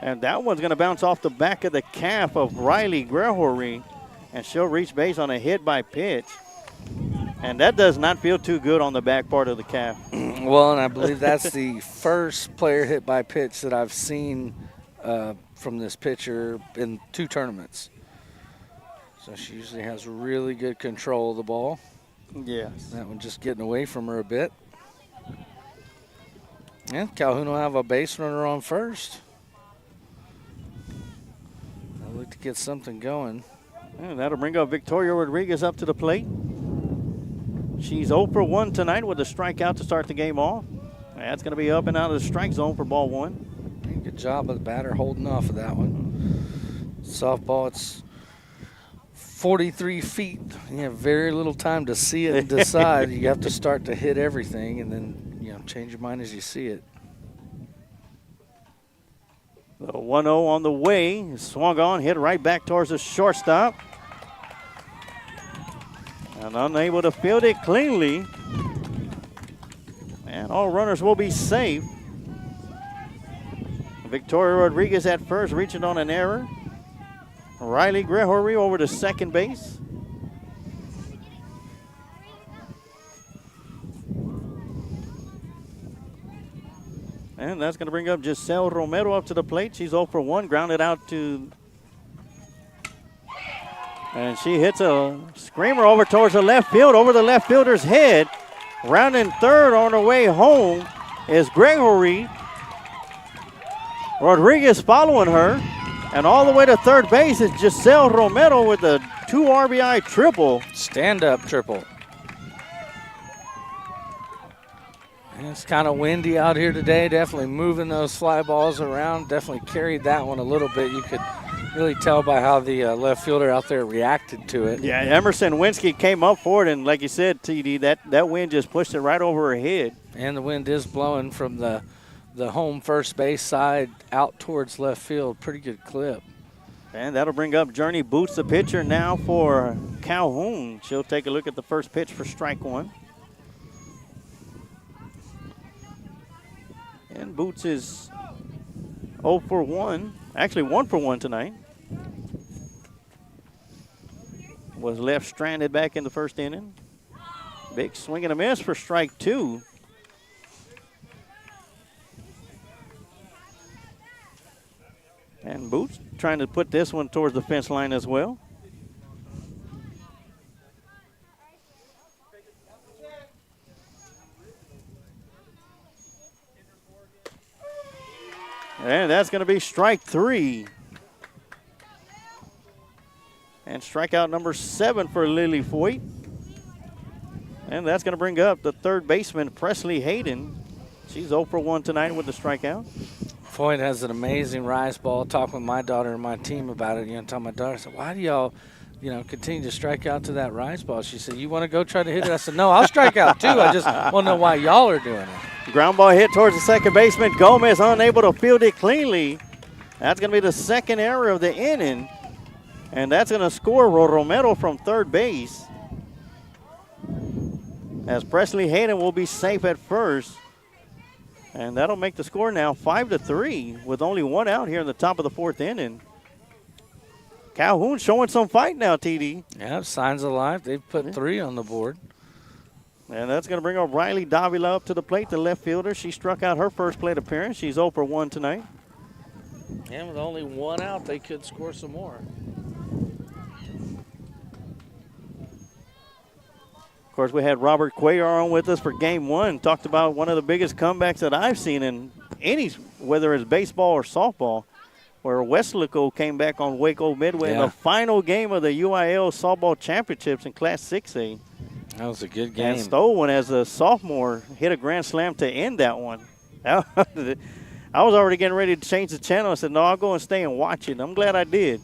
And that one's going to bounce off the back of the calf of Riley Gregory, and she'll reach base on a hit by pitch. And that does not feel too good on the back part of the calf. Well, and I believe that's the first player hit by pitch that I've seen from this pitcher in 2 tournaments. So she usually has really good control of the ball. Yes. That one just getting away from her a bit. And Calhoun will have a base runner on first. I'll look to get something going. And that'll bring up Victoria Rodriguez up to the plate. She's 0 for 1 tonight with a strikeout to start the game off. That's going to be up and out of the strike zone for ball one. Good job of the batter holding off of that one. Softball, it's 43 feet. You have very little time to see it and decide. You have to start to hit everything and then, change your mind as you see it. The 1-0 on the way. Swung on, hit right back towards the shortstop. And unable to field it cleanly. And all runners will be safe. Victoria Rodriguez at first, reaching on an error. Riley Gregory over to second base. And that's going to bring up Giselle Romero up to the plate. She's 0 for 1, grounded out to... And she hits a screamer over towards the left field, over the left fielder's head. Rounding third on her way home is Gregory. Rodriguez following her. And all the way to third base is Giselle Romero with a 2 RBI triple. Stand-up triple. And it's kind of windy out here today. Definitely moving those fly balls around. Definitely carried that one a little bit. You could really tell by how the left fielder out there reacted to it. Yeah, Emerson Winsky came up for it, and like you said, TD, that wind just pushed it right over her head. And the wind is blowing from the home first base side out towards left field. Pretty good clip. And that'll bring up Journey Boots, the pitcher now for Calhoun. She'll take a look at the first pitch for strike one. And Boots is 0 for 1, actually 1 for 1 tonight. Was left stranded back in the first inning. Big swing and a miss for strike two. And Boots trying to put this one towards the fence line as well. And that's going to be strike three. And strikeout number 7 for Lily Foyt. And that's going to bring up the third baseman, Presley Hayden. She's 0 for 1 tonight with the strikeout. Foyt has an amazing rise ball. Talking with my daughter and my team about it. Telling my daughter, I said, why do y'all, continue to strike out to that rise ball? She said, you want to go try to hit it? I said, no, I'll strike out too. I just want to know why y'all are doing it. Ground ball hit towards the second baseman. Gomez unable to field it cleanly. That's going to be the second error of the inning. And that's going to score Romero from third base. As Presley Hayden will be safe at first. And that'll make the score now 5-3 with only one out here in the top of the fourth inning. Calhoun showing some fight now, TD. Yeah, signs of life. They've put 3 on the board. And that's going to bring up Riley Davila up to the plate, the left fielder. She struck out her first plate appearance. She's 0 for 1 tonight. And with only one out, they could score some more. Of course, we had Robert Cuellar on with us for game one. Talked about one of the biggest comebacks that I've seen in any, whether it's baseball or softball, where Westlaco came back on Waco Midway in the final game of the UIL softball championships in Class 6A. That was a good game. And Stowen, as a sophomore, hit a grand slam to end that one. I was already getting ready to change the channel. I said, no, I'll go and stay and watch it. I'm glad I did.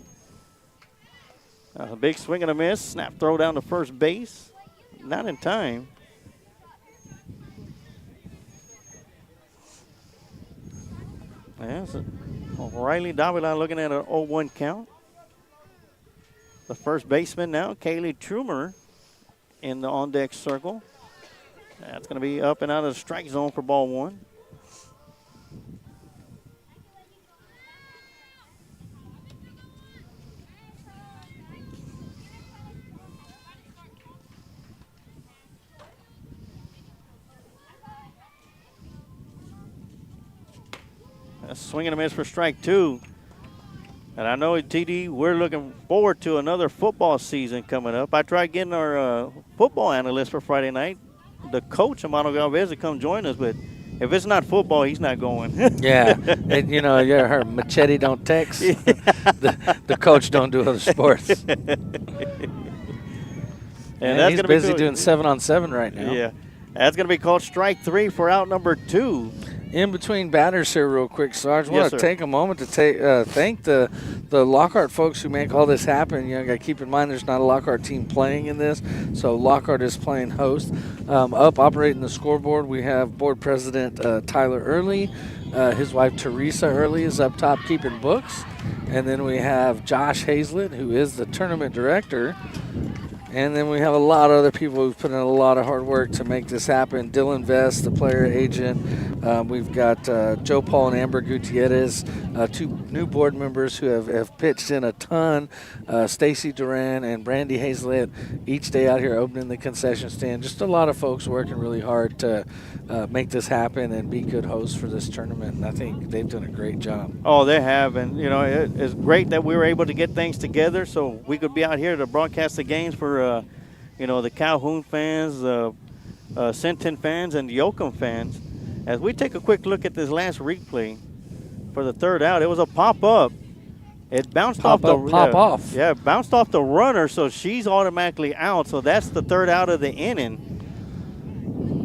A big swing and a miss. Snap throw down to first base. Not in time. Yeah, so Riley Davila looking at an 0-1 count. The first baseman now, Kaylee Trumer, in the on-deck circle. That's going to be up and out of the strike zone for ball one. A swing and a miss for strike two. And I know, TD, we're looking forward to another football season coming up. I tried getting our football analyst for Friday night, the coach, Amado Galvez, to come join us, but if it's not football, he's not going. Yeah, and you heard Machete don't text. the coach don't do other sports. And that's he's busy doing 7-on-7 right now. Yeah, that's going to be called strike 3 for out number 2. In between batters here real quick, Sarge, I want to take a moment to thank the Lockhart folks who make all this happen. Got to keep in mind there's not a Lockhart team playing in this, so Lockhart is playing host. Up operating the scoreboard, we have board president Tyler Early. His wife Teresa Early is up top keeping books. And then we have Josh Hazlett, who is the tournament director. And then we have a lot of other people who've put in a lot of hard work to make this happen. Dylan Vest, the player agent. We've got Joe Paul and Amber Gutierrez, 2 new board members who have pitched in a ton. Stacy Duran and Brandy Hazlett each day out here opening the concession stand. Just a lot of folks working really hard to make this happen and be good hosts for this tournament. And I think they've done a great job. Oh, they have. And, it's great that we were able to get things together so we could be out here to broadcast the games for the Calhoun fans, Sinton fans, and Yokum fans. As we take a quick look at this last replay for the third out, it was a pop-up. It bounced off the off. Yeah, it bounced off the runner, so she's automatically out. So that's the third out of the inning.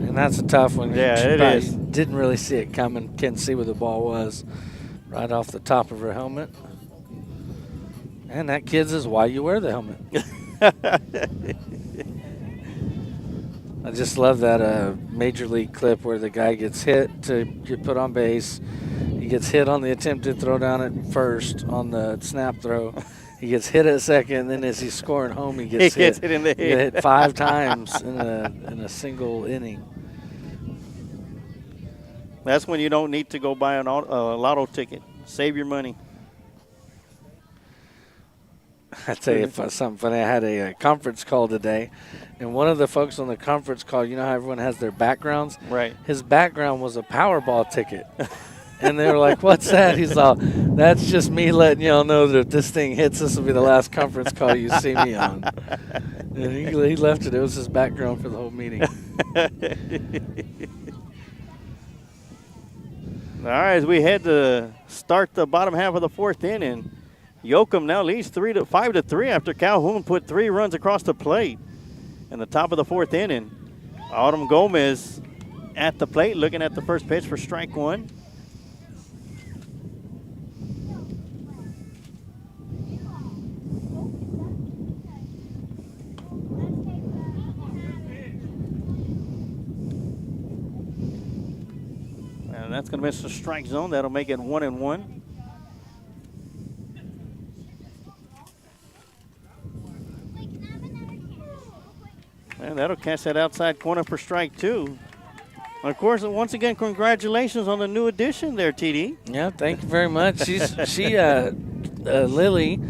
And that's a tough one. Yeah, it is. Didn't really see it coming. Couldn't see where the ball was. Right off the top of her helmet. And that, kids, is why you wear the helmet. I just love that major league clip where the guy gets hit to get put on base. He gets hit on the attempted throw down at first on the snap throw. He gets hit at second, and then as he's scoring home, he gets hit in the head. He hit 5 times in a single inning. That's when you don't need to go buy a lotto ticket. Save your money. I tell you something funny. I had a conference call today, and one of the folks on the conference call, you know how everyone has their backgrounds? Right. His background was a Powerball ticket. And they were like, what's that? He's all, that's just me letting y'all know that if this thing hits, this will be the last conference call you see me on. And he left it. It was his background for the whole meeting. All right, as we head to start the bottom half of the 4th inning, Yokum now leads 5-3 after Calhoun put 3 runs across the plate in the top of the 4th inning. Autumn Gomez at the plate looking at the first pitch for strike 1. And that's going to miss the strike zone. That'll make it 1-1. And that'll catch that outside corner for strike 2. And of course, once again, congratulations on the new addition there, TD. Yeah, thank you very much. Lily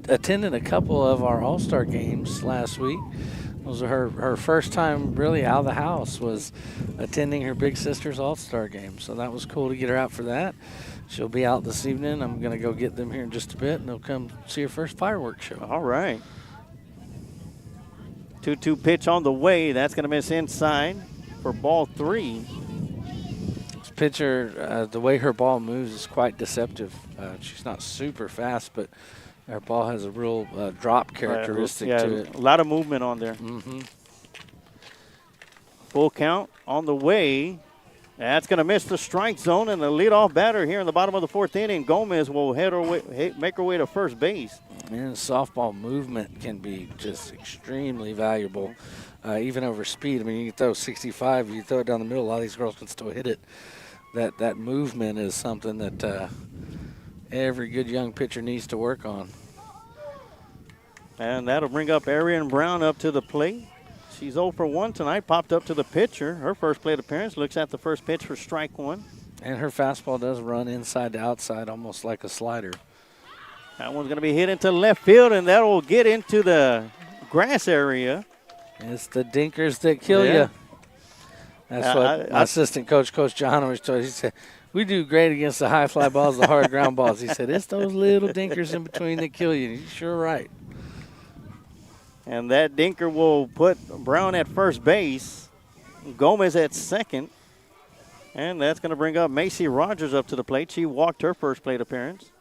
attended a couple of our All-Star games last week. It was her first time really out of the house, was attending her big sister's All-Star game. So that was cool to get her out for that. She'll be out this evening. I'm going to go get them here in just a bit, and they'll come see her first fireworks show. All right. 2-2 pitch on the way. That's going to miss inside for ball 3. This pitcher, the way her ball moves is quite deceptive. She's not super fast, but her ball has a real drop characteristic to it. A lot of movement on there. Mm-hmm. Full count on the way. That's going to miss the strike zone, and the leadoff batter here in the bottom of the 4th inning, Gomez, will make her way to first base. And softball movement can be just extremely valuable, even over speed. I mean, you can throw 65, you throw it down the middle, a lot of these girls can still hit it. That movement is something that every good young pitcher needs to work on. And that'll bring up Arian Brown up to the plate. She's 0 for 1 tonight, popped up to the pitcher. Her first plate appearance, looks at the first pitch for strike 1. And her fastball does run inside to outside, almost like a slider. That one's going to be hit into left field, and that will get into the grass area. It's the dinkers that kill you. That's what my assistant coach, Coach John, always told. He said, We do great against the high fly balls, the hard ground balls. He said, it's those little dinkers in between that kill you. He's sure right. And that dinker will put Brown at first base, Gomez at second. And that's going to bring up Macy Rogers up to the plate. She walked her first plate appearance.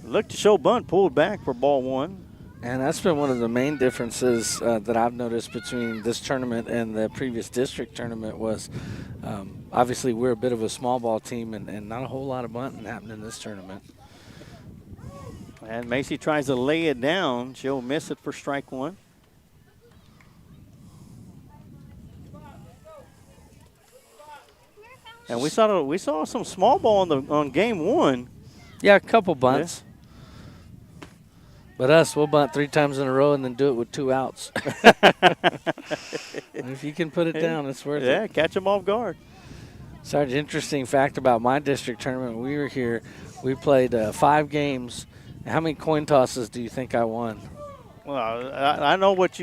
Looked to show bunt, pulled back for ball one. And that's been one of the main differences that I've noticed between this tournament and the previous district tournament was obviously we're a bit of a small ball team and not a whole lot of bunting happening in this tournament. And Macy tries to lay it down. She'll miss it for strike one. And we saw some small ball on game one. Yeah, a couple bunts. Yeah. But we'll bunt 3 times in a row and then do it with 2 outs. If you can put it down, it's worth it. Yeah, catch them off guard. Sarge, interesting fact about my district tournament. We were here. We played 5 games. How many coin tosses do you think I won? Well, I know what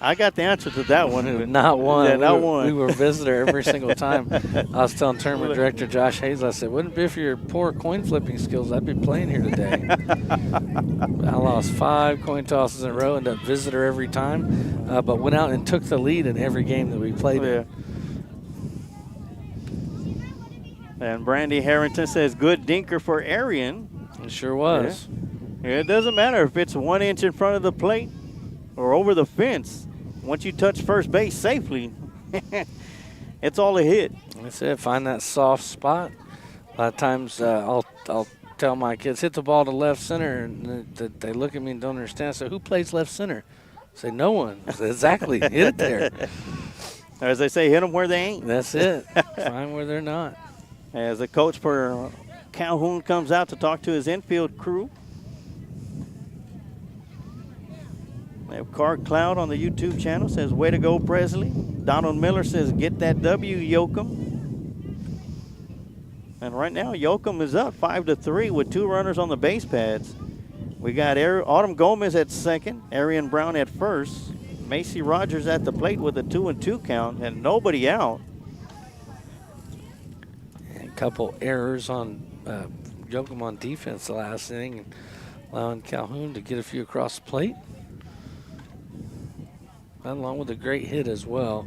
I got the answer to that one. Not one. Yeah, not one. We were visitor every single time. I was telling tournament director Josh Hayes, I said, wouldn't it be for your poor coin flipping skills, I'd be playing here today. I lost 5 coin tosses in a row, ended up visitor every time, but went out and took the lead in every game that we played in. And Brandy Harrington says, good dinker for Arian. It sure was. Yeah. It doesn't matter if it's 1 inch in front of the plate or over the fence. Once you touch first base safely, it's all a hit. That's it. Find that soft spot. A lot of times I'll tell my kids, hit the ball to left center, and they look at me and don't understand. So who plays left center? I say, no one. I say, exactly. Hit it there. Or as they say, hit them where they ain't. That's it. Find where they're not. As the coach for Calhoun comes out to talk to his infield crew. They have Card Cloud on the YouTube channel, says, way to go, Presley. Donald Miller says, get that W, Yokum. And right now, Yokum is up 5-3 with 2 runners on the base pads. We got Autumn Gomez at second, Arian Brown at first, Macy Rogers at the plate with a 2-2 count, and nobody out. And a couple errors on Yokum on defense the last inning, and allowing Calhoun to get a few across the plate. Along with a great hit as well.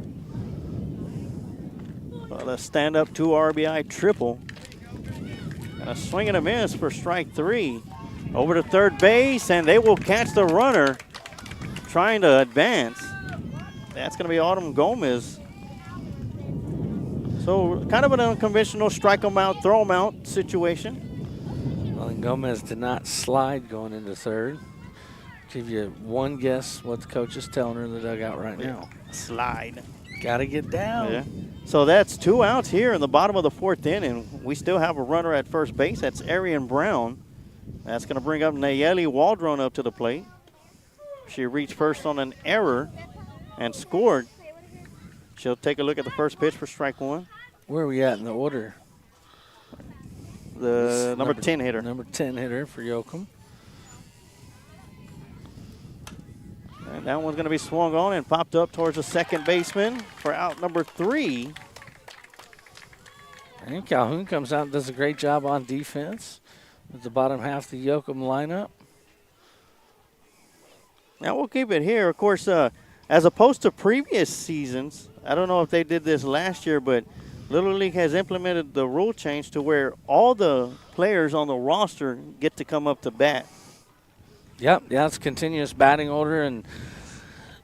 Well, a stand-up 2 RBI triple. And a swing and a miss for strike 3. Over to third base, and they will catch the runner trying to advance. That's going to be Autumn Gomez. So kind of an unconventional strike them out, throw them out situation. Well, and Gomez did not slide going into third. Give you one guess what the coach is telling her in the dugout right now. Slide. Got to get down. Yeah. So that's 2 outs here in the bottom of the 4th inning. We still have a runner at first base. That's Arian Brown. That's going to bring up Nayeli Waldron up to the plate. She reached first on an error and scored. She'll take a look at the first pitch for strike 1. Where are we at in the order? The number 10 hitter. Number 10 hitter for Yokum. And that one's going to be swung on and popped up towards the second baseman for out number 3. And Calhoun comes out and does a great job on defense with the bottom half of the Yokum lineup. Now we'll keep it here. Of course, as opposed to previous seasons, I don't know if they did this last year, but Little League has implemented the rule change to where all the players on the roster get to come up to bat. Yep, yeah, it's continuous batting order, and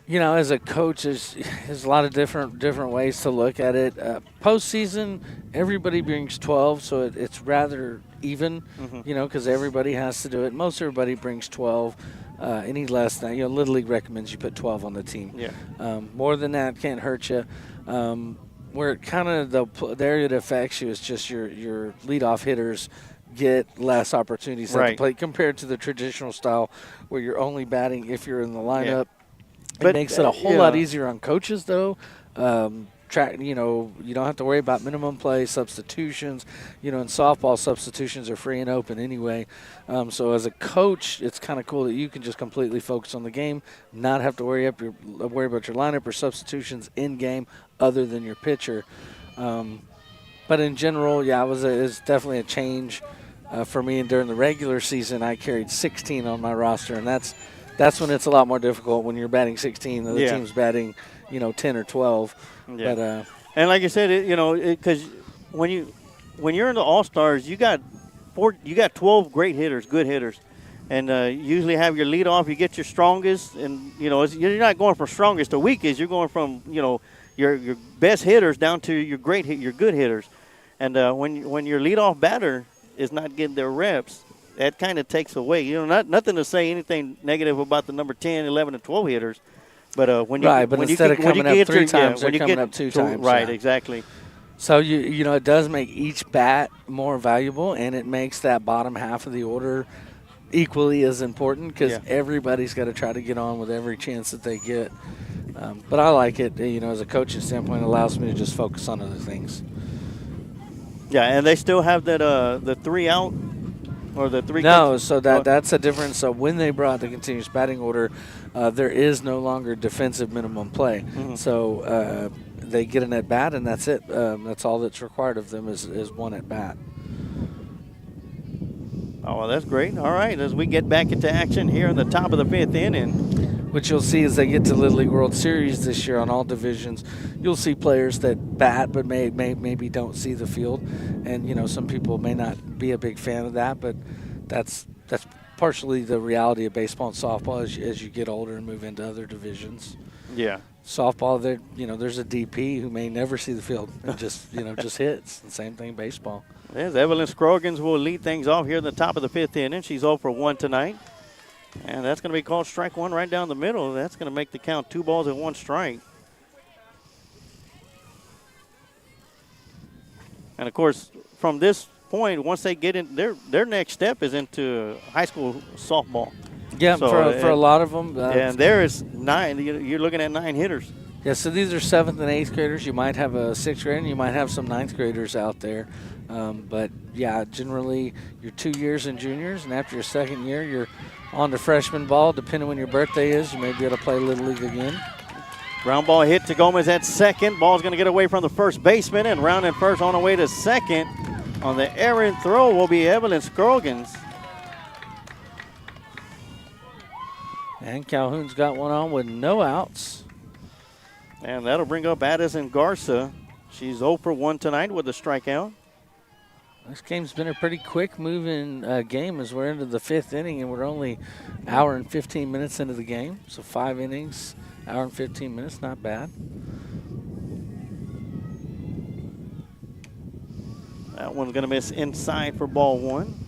you know, as a coach, there's a lot of different ways to look at it. Postseason, everybody brings 12, so it's rather even, you know, because everybody has to do it. Most everybody brings 12. Any less than, you know, Little League recommends you put 12 on the team. Yeah. More than that can't hurt you. Where it kind of the area that affects you is just your leadoff hitters get less opportunities at the plate compared to the traditional style where you're only batting if you're in the lineup. Yeah. It makes it a whole lot easier on coaches, though. You know, you don't have to worry about minimum play, substitutions. You know, in softball, substitutions are free and open anyway. So as a coach, it's kind of cool that you can just completely focus on the game, not have to worry about your lineup or substitutions in game other than your pitcher. But But in general, yeah, it's definitely a change for me. And during the regular season, I carried 16 on my roster, and that's when it's a lot more difficult when you're batting 16. The other team's batting, 10 or 12. Yeah. But and like you said, because when you're in the All-Stars, you got 12 great hitters, good hitters. And you usually have your leadoff. You get your strongest, and you're not going from strongest to weakest. You're going from your best hitters down to your good hitters. And when your leadoff batter is not getting their reps, that kind of takes away. Nothing to say anything negative about the number 10, 11, and 12 hitters. But when instead of coming up 3 times, they're coming up 2 times. Right, exactly. So it does make each bat more valuable, and it makes that bottom half of the order equally as important because everybody's got to try to get on with every chance that they get. But I like it, as a coaching standpoint, it allows me to just focus on other things. Yeah, and they still have that the 3 out or the 3. No, so that's a difference. So when they brought the continuous batting order, there is no longer defensive minimum play. Mm-hmm. So they get an at bat, and that's it. That's all that's required of them is 1 at bat. Oh, well, that's great. All right, as we get back into action here in the top of the 5th inning. What you'll see as they get to Little League World Series this year on all divisions, you'll see players that bat but maybe don't see the field. And, some people may not be a big fan of that, but that's partially the reality of baseball and softball as you get older and move into other divisions. Yeah. Softball, there's a DP who may never see the field and just hits. The same thing in baseball. Yes, Evelyn Scroggins will lead things off here in the top of the 5th inning. She's 0 for 1 tonight. And that's going to be called strike 1 right down the middle. That's going to make the count 2 balls and 1 strike. And, of course, from this point, once they get in, their next step is into high school softball. Yeah, so, for a lot of them. And there is 9. You're looking at 9 hitters. Yeah, so these are 7th and 8th graders. You might have a 6th grader, and you might have some 9th graders out there. But, yeah, generally you're 2 years in juniors, and after your 2nd year, you're on to freshman ball. Depending when your birthday is, you may be able to play Little League again. Ground ball hit to Gomez at second. Ball's going to get away from the first baseman, and rounding first on the way to second. On the errant throw will be Evelyn Scroggins. And Calhoun's got one on with no outs. And that'll bring up Addison Garza. She's 0 for 1 tonight with a strikeout. This game's been a pretty quick moving game as we're into the 5th inning, and we're only an hour and 15 minutes into the game. So 5 innings, hour and 15 minutes, not bad. That one's going to miss inside for ball 1.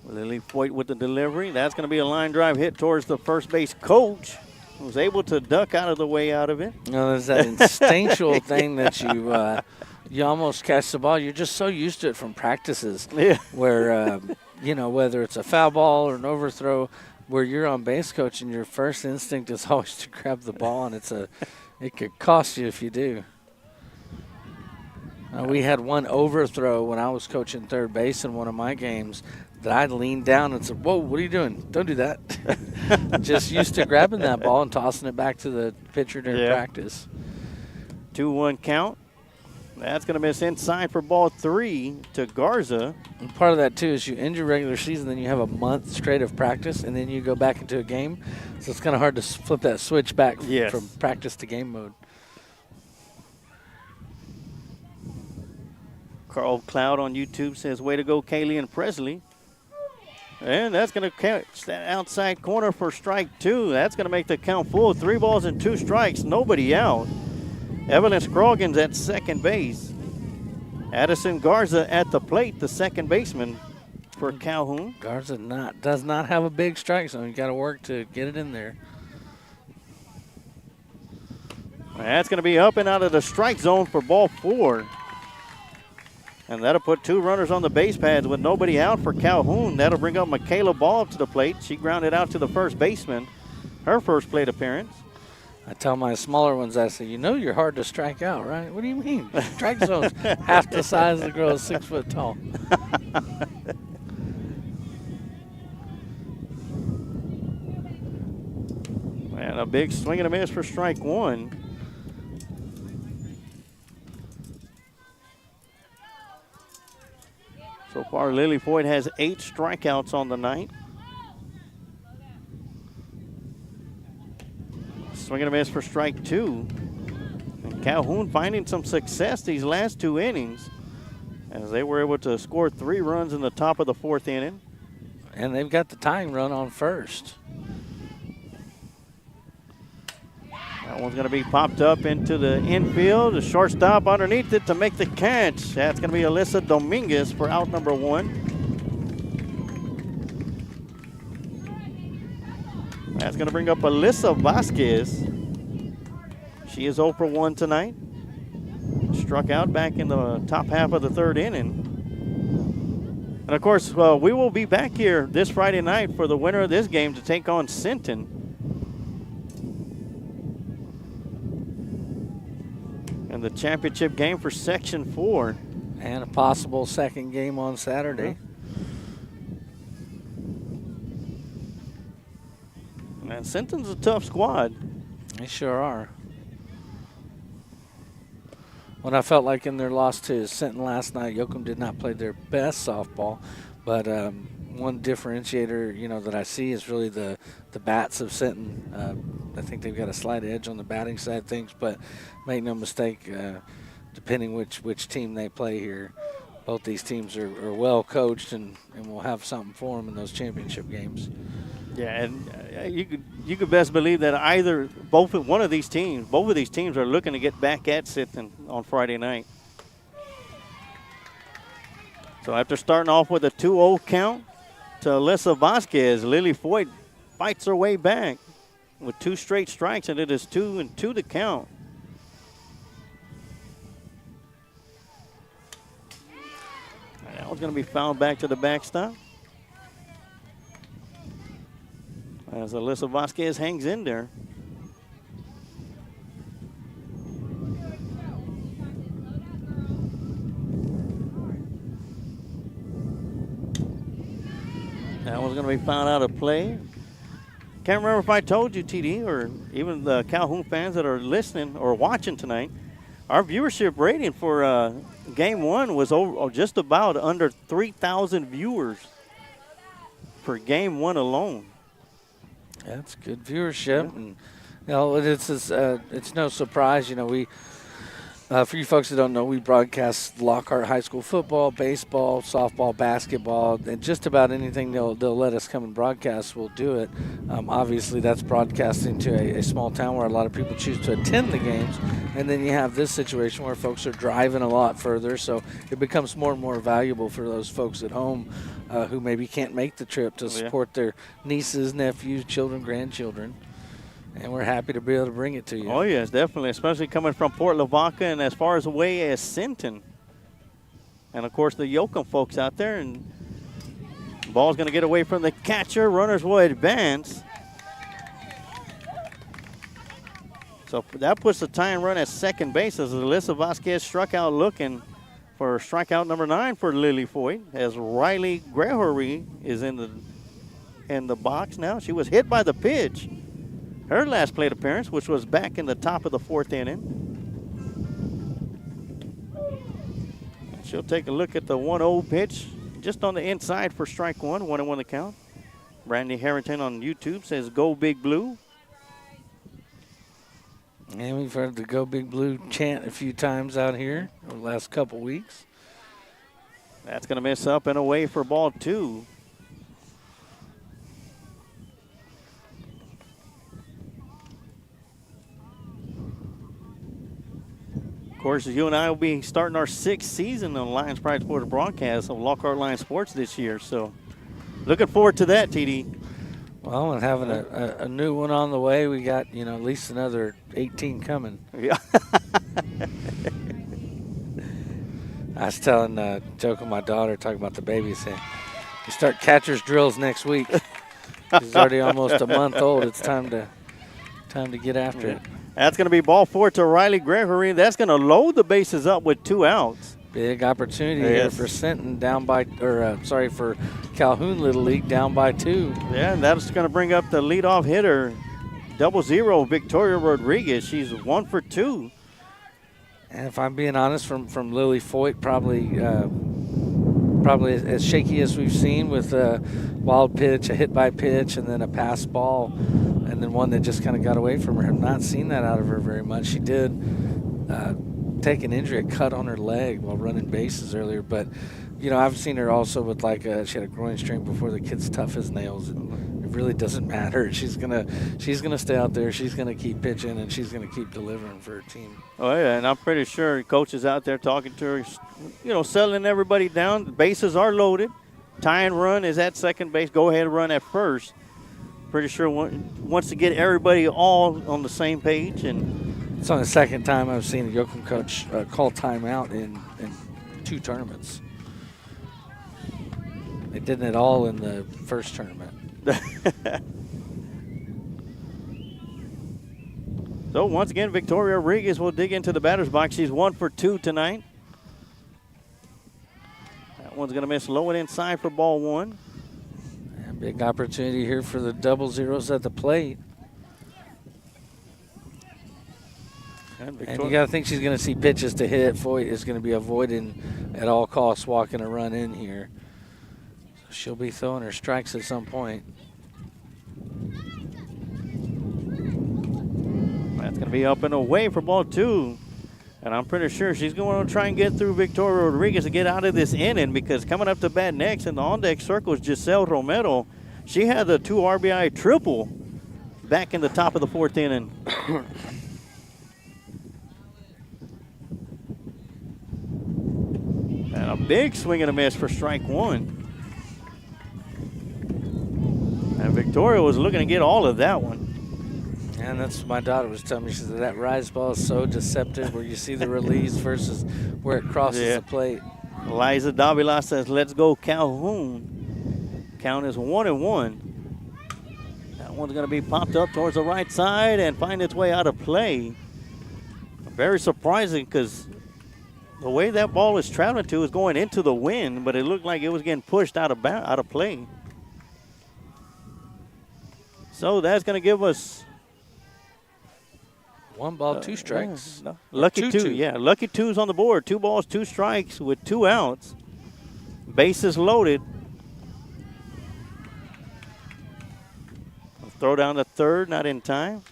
Lily Foyt with the delivery. That's going to be a line drive hit towards the first base coach, who was able to duck out of the way out of it. No, there's that instinctual thing that you almost catch the ball. You're just so used to it from practices where, whether it's a foul ball or an overthrow, where you're on base coach and your first instinct is always to grab the ball, and it could cost you if you do. We had one overthrow when I was coaching third base in one of my games that I leaned down and said, "Whoa, what are you doing? Don't do that." Just used to grabbing that ball and tossing it back to the pitcher during practice. 2-1 count. That's going to miss inside for ball 3 to Garza. And part of that, too, is you end your regular season, then you have a month straight of practice, and then you go back into a game. So it's kind of hard to flip that switch back from practice to game mode. Carl Cloud on YouTube says, "Way to go, Kaylee and Presley." And that's going to catch that outside corner for strike 2. That's going to make the count full. 3 balls and 2 strikes, nobody out. Evelyn Scroggins at second base. Addison Garza at the plate, the second baseman for Calhoun. Garza does not have a big strike zone. You got to work to get it in there. That's going to be up and out of the strike zone for ball 4. And that'll put 2 runners on the base pads with nobody out for Calhoun. That'll bring up Michaela Ball up to the plate. She grounded out to the first baseman, her first plate appearance. I tell my smaller ones, I say, you're hard to strike out, right? What do you mean? Strike zone's half the size of the girl is 6 foot tall. And a big swing and a miss for strike one. So far, Lily Foyt has 8 strikeouts on the night. Swing and a miss for strike two. And Calhoun finding some success these last 2 innings as they were able to score 3 runs in the top of the 4th inning. And they've got the tying run on first. That one's going to be popped up into the infield. The shortstop underneath it to make the catch. That's going to be Alyssa Dominguez for out number 1. That's going to bring up Alyssa Vasquez. She is 0 for 1 tonight. Struck out back in the top half of the 3rd inning. And, of course, we will be back here this Friday night for the winner of this game to take on Sinton. And the championship game for Section 4. And a possible second game on Saturday. And Sinton's a tough squad. They sure are. What I felt like in their loss to Sinton last night, Yokum did not play their best softball, but one differentiator, that I see is really the bats of Sinton. I think they've got a slight edge on the batting side of things, but make no mistake, depending which team they play here, both these teams are well coached and will have something for them in those championship games. Yeah, and you could best believe that both of these teams are looking to get back at Sinton on Friday night. So after starting off with a 2-0 count to Alyssa Vasquez, Lily Foyt fights her way back with 2 straight strikes, and it is 2-2 to count. That one's going to be fouled back to the backstop. As Alyssa Vasquez hangs in there. That one's going to be found out of play. Can't remember if I told you, TD, or even the Calhoun fans that are listening or watching tonight, our viewership rating for Game 1 was just about under 3,000 viewers for Game 1 alone. That's good viewership, and it's no surprise. We for you folks that don't know, we broadcast Lockhart High School football, baseball, softball, basketball, and just about anything they'll let us come and broadcast, we'll do it. Obviously, that's broadcasting to a small town where a lot of people choose to attend the games, and then you have this situation where folks are driving a lot further, so it becomes more and more valuable for those folks at home who maybe can't make the trip to support their nieces, nephews, children, grandchildren. And we're happy to be able to bring it to you. Oh, yes, definitely, especially coming from Port Lavaca and as far away as Sinton. And, of course, the Yokum folks out there. And the ball's going to get away from the catcher. Runners will advance. So that puts the tying run at second base as Alyssa Vasquez struck out looking for strikeout number 9 for Lily Foyt, as Riley Gregory is in the box now. She was hit by the pitch. Her last plate appearance, which was back in the top of the 4th inning. She'll take a look at the 1-0 pitch just on the inside for strike 1, 1-1 the count. Brandy Harrington on YouTube says, "Go Big Blue." And we've heard the "Go Big Blue" chant a few times out here over the last couple weeks. That's going to miss up and away for ball 2. Of course, you and I will be starting our 6th season on Lions Pride Sports broadcast of Lockhart Lions Sports this year. So, looking forward to that, TD. Well, and having a new one on the way, we got at least another 18 coming. Yeah. I was joking my daughter, talking about the baby, saying, "We start catcher's drills next week. She's already almost a month old. It's time to Time to get after it. That's going to be ball 4 to Riley Gregory. That's going to load the bases up with 2 outs. Big opportunity here for Sinton for Calhoun Little League down by 2. Yeah, and that's going to bring up the leadoff hitter, 00 Victoria Rodriguez. She's 1 for 2. And if I'm being honest, from Lily Foyt, probably as shaky as we've seen with a wild pitch, a hit by pitch, and then a pass ball, and then one that just kind of got away from her. I've not seen that out of her very much. She did take an injury, a cut on her leg while running bases earlier, but I've seen her also with she had a groin strain before. The kid's tough as nails. It really doesn't matter. She's gonna stay out there. She's gonna keep pitching, and she's gonna keep delivering for her team. Oh yeah, and I'm pretty sure coach is out there talking to her, settling everybody down. The bases are loaded. Tying run is at second base. Go ahead run at first. Pretty sure wants to get everybody all on the same page. And it's on the second time I've seen a Yokum coach call timeout in 2 tournaments. They did it all in the first tournament. So once again, Victoria Rodriguez will dig into the batter's box. She's 1 for 2 tonight. That one's going to miss low and inside for ball 1. And big opportunity here for the 00s at the plate. And you got to think she's going to see pitches to hit. Foyt is going to be avoiding at all costs walking a run in here. So she'll be throwing her strikes at some point. That's going to be up and away for ball 2. And I'm pretty sure she's going to try and get through Victoria Rodriguez to get out of this inning, because coming up to bat next in the on-deck circle is Giselle Romero. She had the 2 RBI triple back in the top of the 4th inning. And a big swing and a miss for strike 1. And Victoria was looking to get all of that one. And that's what my daughter was telling me. She said that rise ball is so deceptive, where you see the release versus where it crosses the plate. Eliza Davila says, let's go Calhoun. Count is 1-1. That one's going to be popped up towards the right side and find its way out of play. Very surprising, because the way that ball was traveling to was going into the wind, but it looked like it was getting pushed out of play. So that's going to give us 1 ball, 2 strikes. No. Lucky 2, yeah. Lucky 2's on the board. 2 balls, 2 strikes with 2 outs. Bases loaded. Throw down the third, not in time.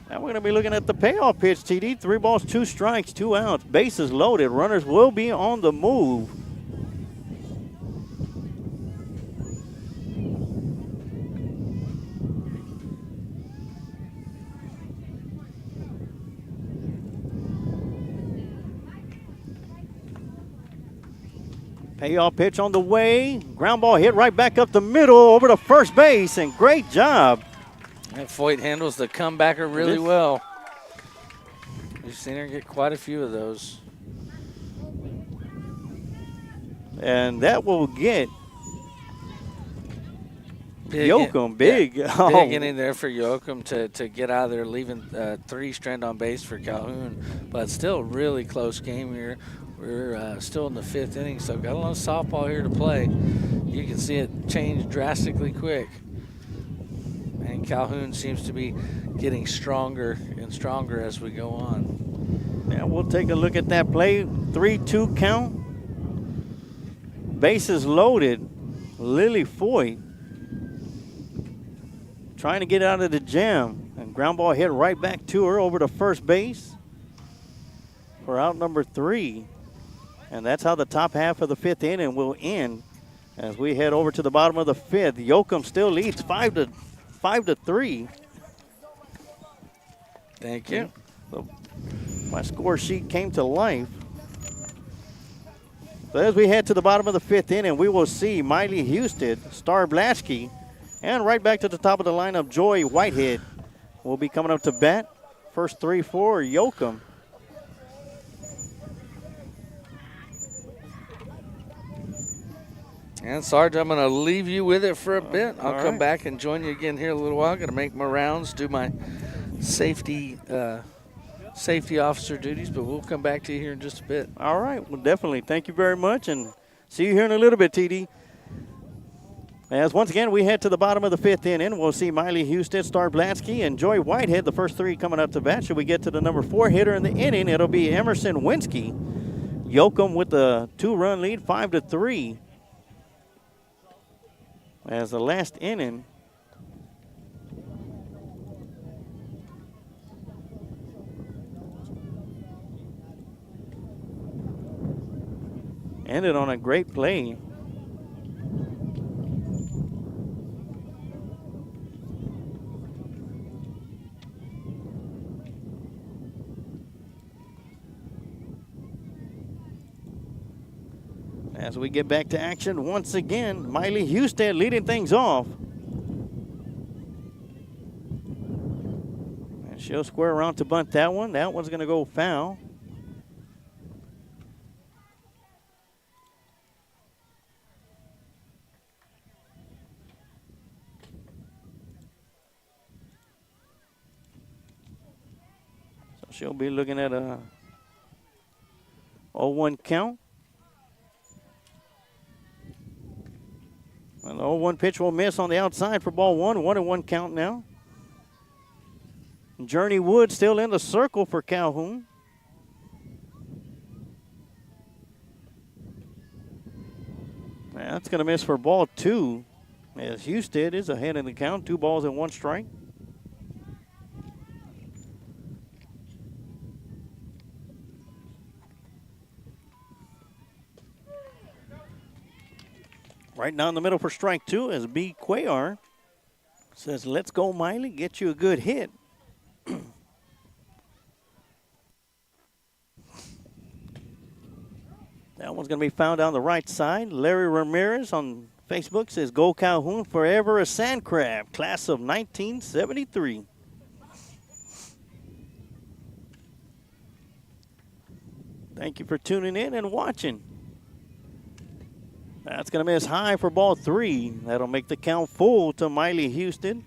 Now we're going to be looking at the payoff pitch, TD. 3 balls, 2 strikes, 2 outs. Bases loaded. Runners will be on the move. Payoff pitch on the way. Ground ball hit right back up the middle over to first base, and great job. And Foyt handles the comebacker really well. We've seen her get quite a few of those. And that will get Yokum big. Big inning there for Yokum to get out of there, leaving 3 strand on base for Calhoun. But still really close game here. We're still in the 5th inning, so got a little softball here to play. You can see it change drastically quick. And Calhoun seems to be getting stronger and stronger as we go on. Yeah, we'll take a look at that play. 3-2 count. Bases loaded. Lily Foyt trying to get out of the jam. And ground ball hit right back to her over to first base for out number 3. And that's how the top half of the 5th inning will end as we head over to the bottom of the 5th. Yokum still leads 5-3. Thank you. So my score sheet came to life. So as we head to the bottom of the 5th inning, we will see Miley Houston, Star Blaschke, and right back to the top of the lineup, Joy Whitehead will be coming up to bat. First 3 for Yokum. And Sarge, I'm going to leave you with it for a bit. I'll come right. back and join you again here in a little while. Going to make my rounds, do my safety officer duties, but we'll come back to you here in just a bit. All right. Well, definitely. Thank you very much, and see you here in a little bit, TD. As once again, we head to the bottom of the 5th inning. We'll see Miley Houston, Star Blatsky, and Joy Whitehead, the first 3 coming up to bat. Should we get to the number 4 hitter in the inning, it'll be Emerson Winsky. Yokum with the 2-run lead, 5-3. As the last inning, ended on a great play. As we get back to action once again, Miley Houston leading things off. And she'll square around to bunt that one. That one's going to go foul. So she'll be looking at a 0-1 count. And the 0-1 pitch will miss on the outside for ball 1. 1-1 count now. Journey Wood still in the circle for Calhoun. That's going to miss for ball 2. As Houston is ahead in the count. 2 balls and 1 strike. Right down the middle for strike 2 as B. Cuellar says, let's go, Miley, get you a good hit. That one's going to be found down the right side. Larry Ramirez on Facebook says, go Calhoun, forever a sand crab, class of 1973. Thank you for tuning in and watching. That's going to miss high for ball 3. That'll make the count full to Miley Houston.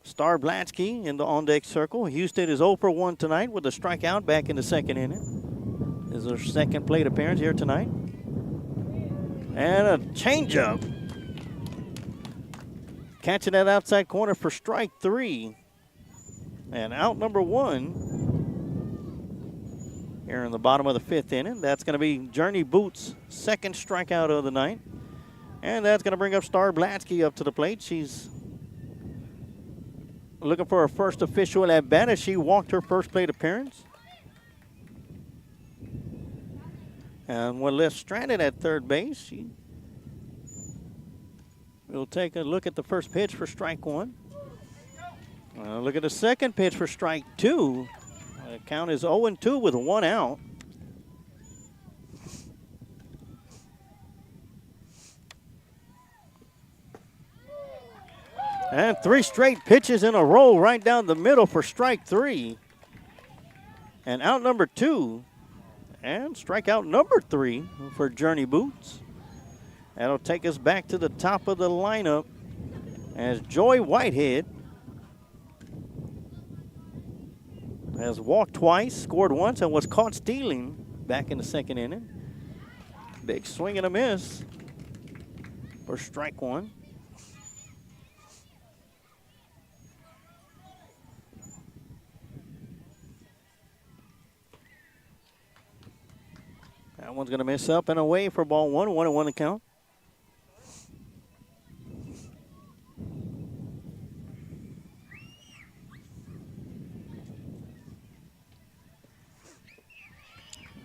Star Blatsky in the on-deck circle. Houston is 0 for 1 tonight with a strikeout back in the 2nd inning. This is her 2nd plate appearance here tonight. And a changeup. Catching that outside corner for strike 3. And out number 1. Here in the bottom of the 5th inning. That's going to be Journey Boots' 2nd strikeout of the night. And that's going to bring up Star Blatsky up to the plate. She's looking for her first official at bat as she walked her first plate appearance. And when left stranded at third base, she will take a look at the first pitch for strike 1. Look at the second pitch for strike 2. The count is 0-2 with 1 out. And 3 straight pitches in a row right down the middle for strike 3. And out number 2. And strikeout number 3 for Journey Boots. That'll take us back to the top of the lineup as Joy Whitehead has walked twice, scored once, and was caught stealing back in the 2nd inning. Big swing and a miss for strike 1. That one's going to miss up and away for ball 1. 1-1 to count.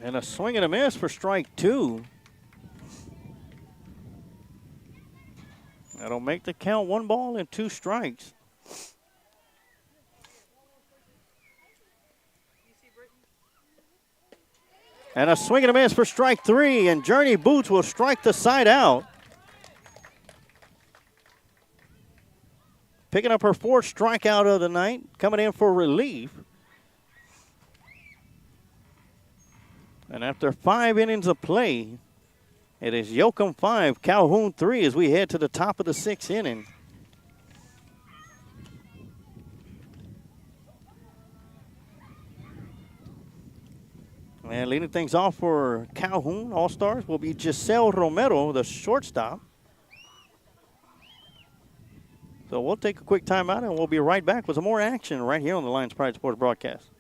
And a swing and a miss for strike 2. That'll make the count 1 ball and 2 strikes. And a swing and a miss for strike 3, and Journey Boots will strike the side out. Picking up her 4th strikeout of the night, coming in for relief. And after 5 innings of play, It is Yokum 5, Calhoun 3 as we head to the top of the 6th inning. And leading things off for Calhoun All-Stars will be Giselle Romero, the shortstop. So we'll take a quick timeout and we'll be right back with some more action right here on the Lions Pride Sports broadcast.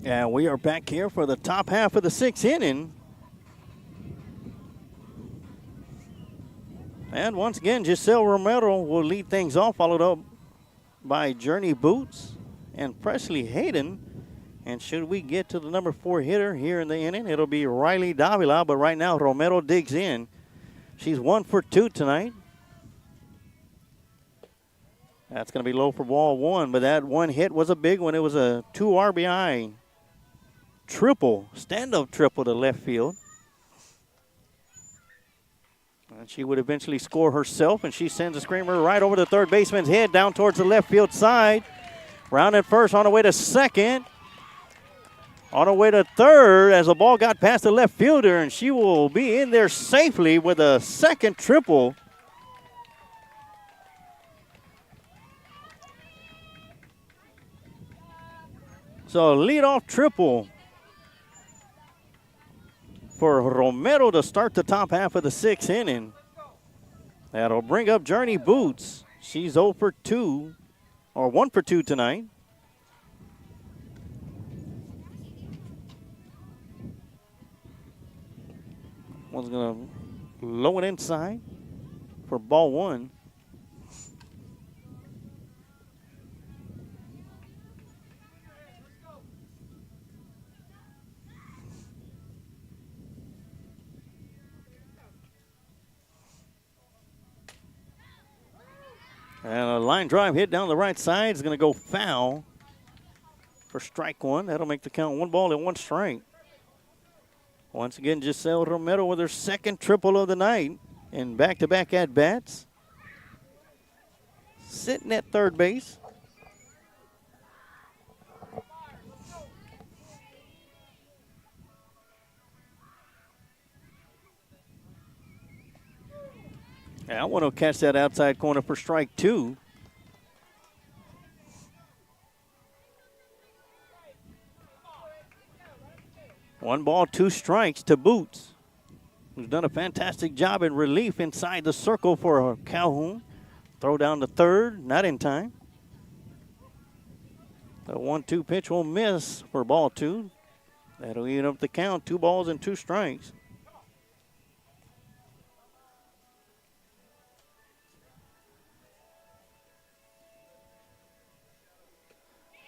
And we are back here for the top half of the 6th inning. And once again, Giselle Romero will lead things off, followed up by Journey Boots and Presley Hayden. And should we get to the number 4 hitter here in the inning, it'll be Riley Davila. But right now, Romero digs in. She's 1 for 2 tonight. That's going to be low for ball 1, but that one hit was a big one. It was a 2 RBI triple, stand-up triple to left field. And she would eventually score herself, and she sends a screamer right over the third baseman's head down towards the left field side. Round at first, on the way to second. On the way to third as the ball got past the left fielder, and she will be in there safely with a second triple. So leadoff triple for Romero to start the top half of the 6th inning. That'll bring up Journey Boots. She's 0 for 2, or 1 for 2 tonight. One's going to low it inside for ball 1. And a line drive hit down the right side is going to go foul for strike 1. That'll make the count 1 ball and 1 strike. Once again, Giselle Romero with her second triple of the night in back-to-back at-bats. Sitting at third base. I want to catch that outside corner for strike 2. One ball, 2 strikes to Boots, who's done a fantastic job in relief inside the circle for Calhoun. Throw down to third, not in time. The 1-2 pitch will miss for ball 2. That'll even up the count, 2 balls and 2 strikes.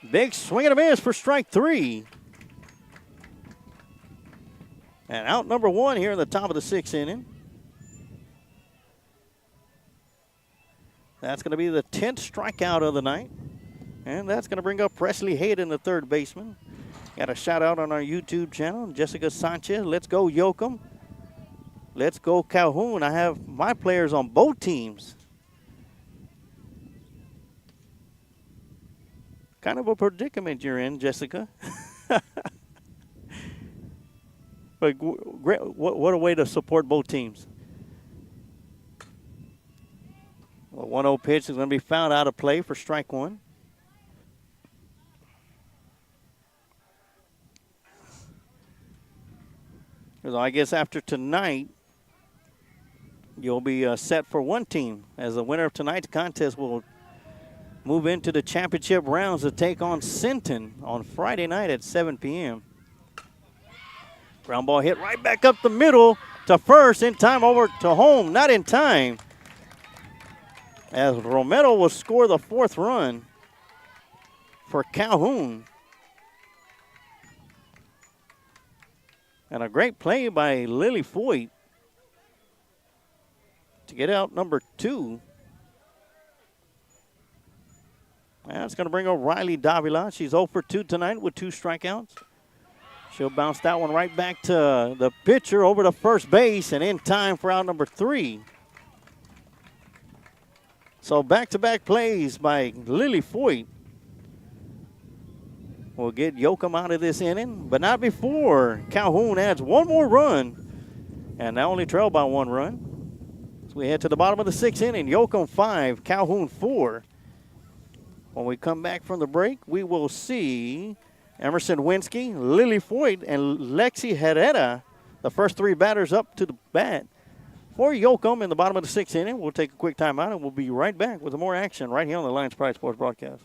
Big swing and a miss for strike 3. And out number 1 here in the top of the 6th inning. That's going to be the 10th strikeout of the night. And that's going to bring up Presley Hayden, the third baseman. Got a shout out on our YouTube channel. Jessica Sanchez, let's go Yokum. Let's go Calhoun. I have my players on both teams. Kind of a predicament you're in, Jessica. But what a way to support both teams. Well, 1-0 pitch is going to be fouled out of play for strike 1. So I guess after tonight, you'll be set for one team, as the winner of tonight's contest will move into the championship rounds to take on Sinton on Friday night at 7 p.m. Ground ball hit right back up the middle to first, in time over to home, not in time. As Romero will score the 4th run. for Calhoun. And a great play by Lily Foyt to get out number 2. That's going to bring up Riley Davila. She's 0 for 2 tonight with 2 strikeouts. She'll bounce that one right back to the pitcher over to first base and in time for out number 3. So back-to-back plays by Lily Foyt will get Yokum out of this inning, but not before Calhoun adds one more run, and now only trailed by 1 run. So we head to the bottom of the 6th inning. Yokum 5, Calhoun 4. When we come back from the break, we will see Emerson Winsky, Lily Foyt, and Lexi Herrera, the first 3 batters up to the bat for Yokum in the bottom of the 6th inning. We'll take a quick timeout, and we'll be right back with more action right here on the Lions Pride Sports broadcast.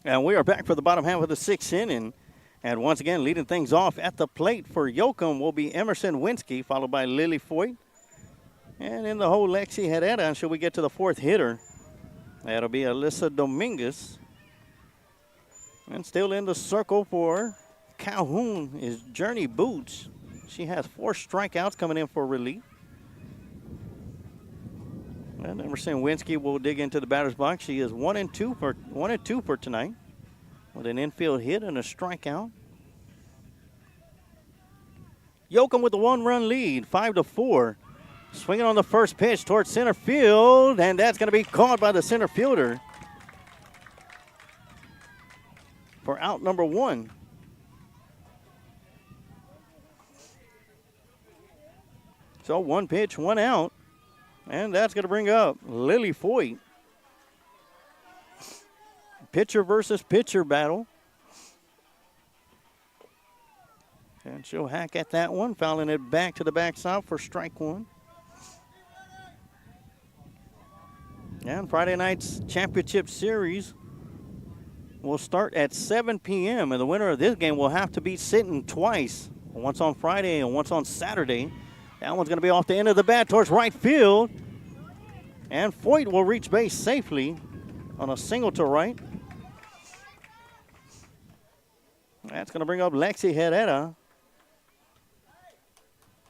And we are back for the bottom half of the 6th inning. And once again, leading things off at the plate for Yokum will be Emerson Winsky, followed by Lily Foyt. And in the hole, Lexi Herrera until we get to the 4th hitter. That'll be Alyssa Dominguez. And still in the circle for Calhoun is Journey Boots. She has 4 strikeouts coming in for relief. And Emerson Winsky will dig into the batter's box. She is 1 and 2 for tonight, with an infield hit and a strikeout. Yokum with a 1-run lead, 5-4. Swinging on the first pitch towards center field, and that's going to be caught by the center fielder for out number 1. So 1 pitch, 1 out. And that's going to bring up Lily Foyt. Pitcher versus pitcher battle. And she'll hack at that one, fouling it back to the backstop for strike 1. And Friday night's championship series will start at 7 p.m. And the winner of this game will have to beat Sinton twice. Once on Friday and once on Saturday. That one's going to be off the end of the bat towards right field. And Foyt will reach base safely on a single to right. That's going to bring up Lexi Herrera.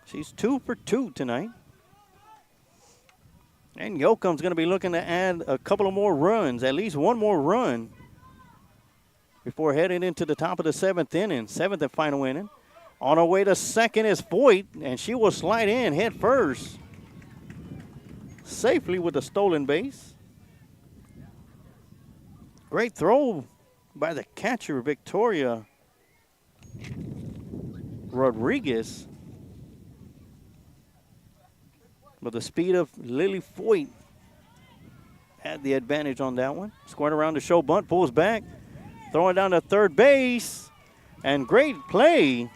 She's 2 for 2 tonight. And Yokum's going to be looking to add a couple of more runs, at least 1 more run, before heading into the top of the 7th inning, 7th and final inning. On her way to second is Foyt, and she will slide in head first, safely with a stolen base. Great throw by the catcher, Victoria Rodriguez. But the speed of Lily Foyt had the advantage on that one. Squared around the show bunt, pulls back, throwing down to third base, and great play.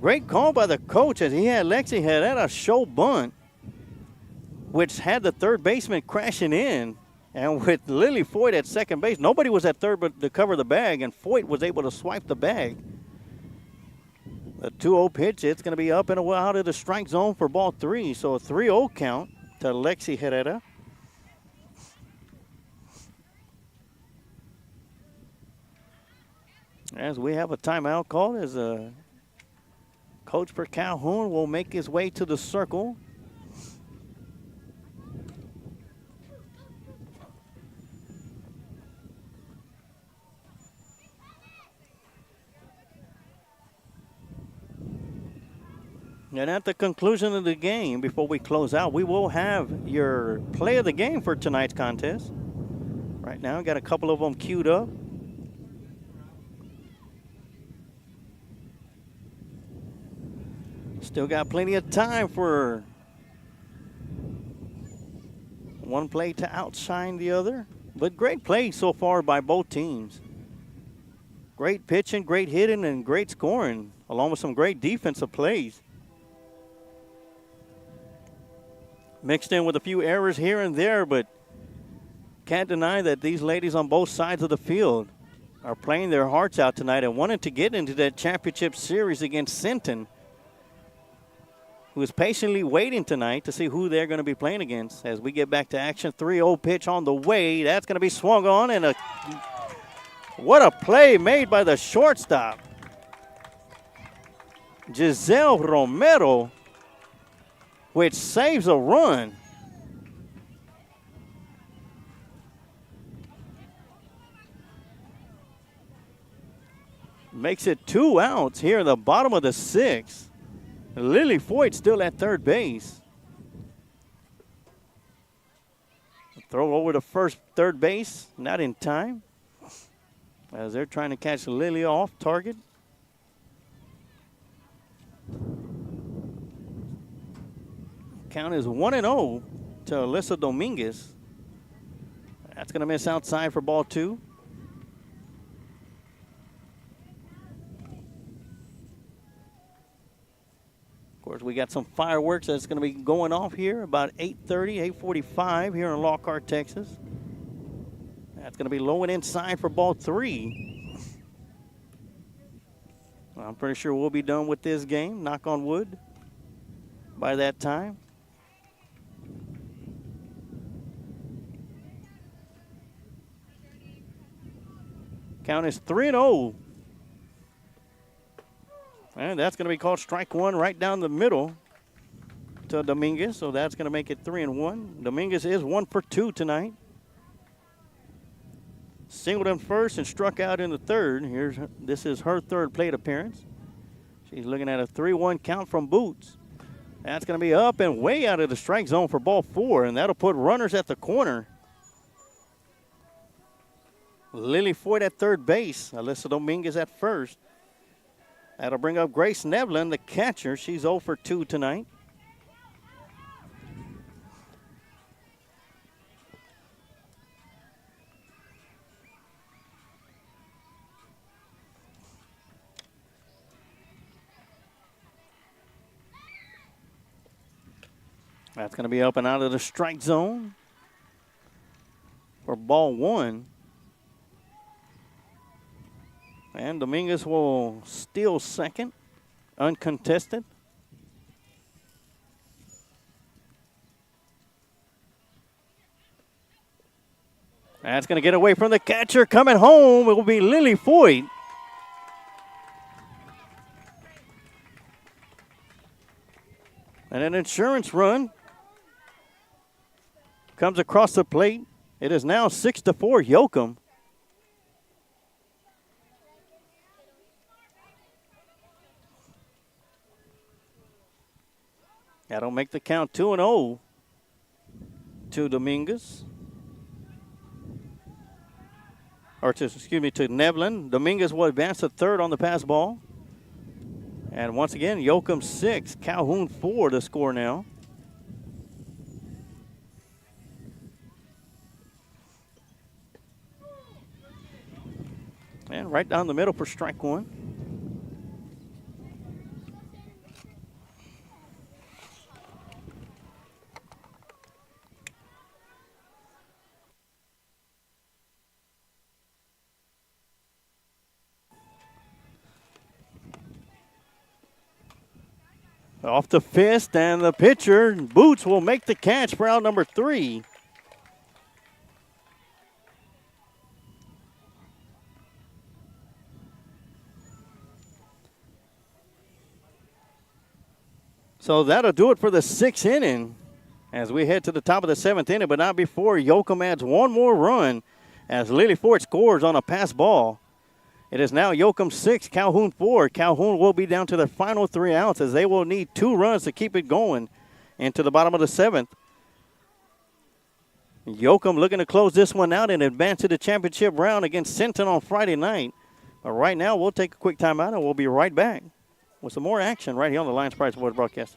Great call by the coach as he had Lexi Herrera show bunt, which had the third baseman crashing in. And with Lily Foyt at second base, nobody was at third but to cover the bag, and Foyt was able to swipe the bag. The 2-0 pitch, it's going to be up and out of the strike zone for ball 3. So a 3-0 count to Lexi Herrera. As we have a timeout called, as a coach for Calhoun will make his way to the circle. And at the conclusion of the game, before we close out, we will have your play of the game for tonight's contest. Right now, got a couple of them queued up. Still got plenty of time for one play to outshine the other. But great play so far by both teams. Great pitching, great hitting, and great scoring, along with some great defensive plays. Mixed in with a few errors here and there, but can't deny that these ladies on both sides of the field are playing their hearts out tonight and wanted to get into that championship series against Sinton, who is patiently waiting tonight to see who they're going to be playing against. As we get back to action, 3-0 pitch on the way. That's going to be swung on, and what a play made by the shortstop, Giselle Romero, which saves a run. Makes it 2 outs here in the bottom of the 6th. Lily Foyt still at third base. Throw over to third base, not in time, as they're trying to catch Lily off target. Count is 1-0 to Alyssa Dominguez. That's going to miss outside for ball 2. Of course, we got some fireworks that's going to be going off here about 8:30, 8:45 here in Lockhart, Texas. That's going to be low and inside for ball 3. I'm pretty sure we'll be done with this game, knock on wood, by that time. Count is 3-0. And that's going to be called strike 1 right down the middle to Dominguez. So that's going to make it 3-1. Dominguez is 1 for 2 tonight. Singled in first and struck out in the third. This is her third plate appearance. She's looking at a 3-1 count from Boots. That's going to be up and way out of the strike zone for ball 4, and that'll put runners at the corner. Lily Foyt at third base. Alyssa Dominguez at first. That'll bring up Grace Nevlin, the catcher. She's 0 for 2 tonight. That's going to be up and out of the strike zone for ball 1. And Dominguez will steal second, uncontested. That's going to get away from the catcher. Coming home, it will be Lily Foyt. And an insurance run comes across the plate. It is now 6-4 Yokum. That'll make the count 2-0 to Dominguez. To Nevlin. Dominguez will advance to third on the pass ball. And once again, Yokum 6, Calhoun 4 to score now. And right down the middle for strike 1. Off the fist, and the pitcher, Boots, will make the catch for out number 3. So that'll do it for the 6th inning as we head to the top of the 7th inning, but not before Yokum adds one more run as Lily Foyt scores on a pass ball. It is now Yokum 6, Calhoun 4. Calhoun will be down to their final 3 outs as they will need 2 runs to keep it going into the bottom of the 7th. Yokum looking to close this one out and advance to the championship round against Sinton on Friday night. But right now, we'll take a quick timeout and we'll be right back with some more action right here on the Lions Pride Sports broadcast.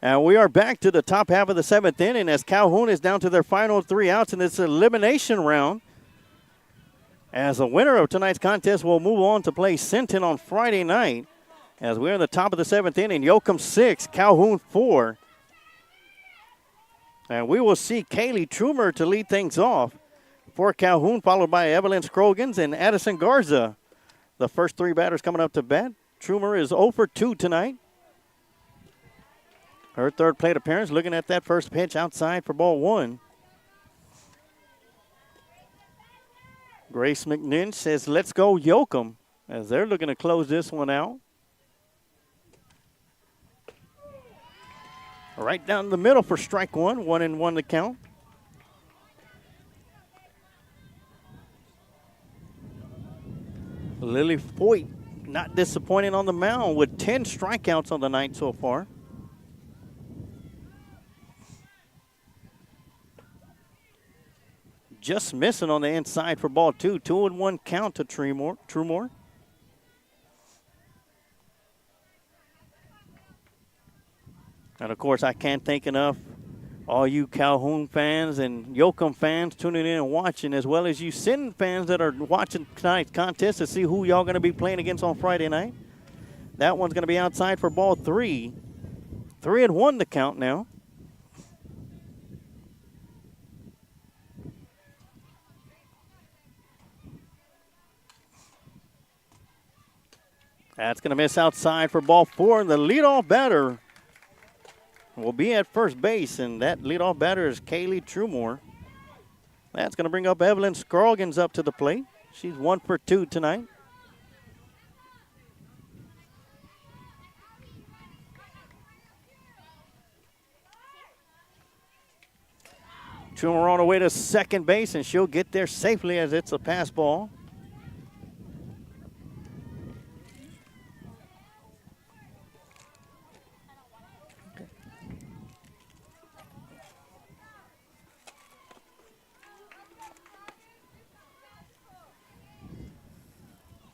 And we are back to the top half of the 7th inning as Calhoun is down to their final 3 outs in this elimination round. As the winner of tonight's contest will move on to play Sinton on Friday night. As we're in the top of the 7th inning, Yokum 6, Calhoun 4. And we will see Kaylee Trumer to lead things off for Calhoun, followed by Evelyn Scroggins and Addison Garza. The first 3 batters coming up to bat. Trumer is 0 for 2 tonight. Her 3rd plate appearance, looking at that first pitch outside for ball 1. Grace McNinch says, let's go Yokum, as they're looking to close this one out. Right down the middle for strike 1, 1-1 the count. Lily Foyt not disappointing on the mound with 10 strikeouts on the night so far. Just missing on the inside for ball 2. 2-1 count to Trumore. And, of course, I can't thank enough all you Calhoun fans and Yokum fans tuning in and watching, as well as you Sinton fans that are watching tonight's contest to see who y'all going to be playing against on Friday night. That one's going to be outside for ball 3. 3-1 the count now. That's going to miss outside for ball 4, and the leadoff batter will be at first base, and that leadoff batter is Kaylee Trumore. That's going to bring up Evelyn Scroggins up to the plate. She's 1 for 2 tonight. Trumore on her way to second base, and she'll get there safely as it's a pass ball.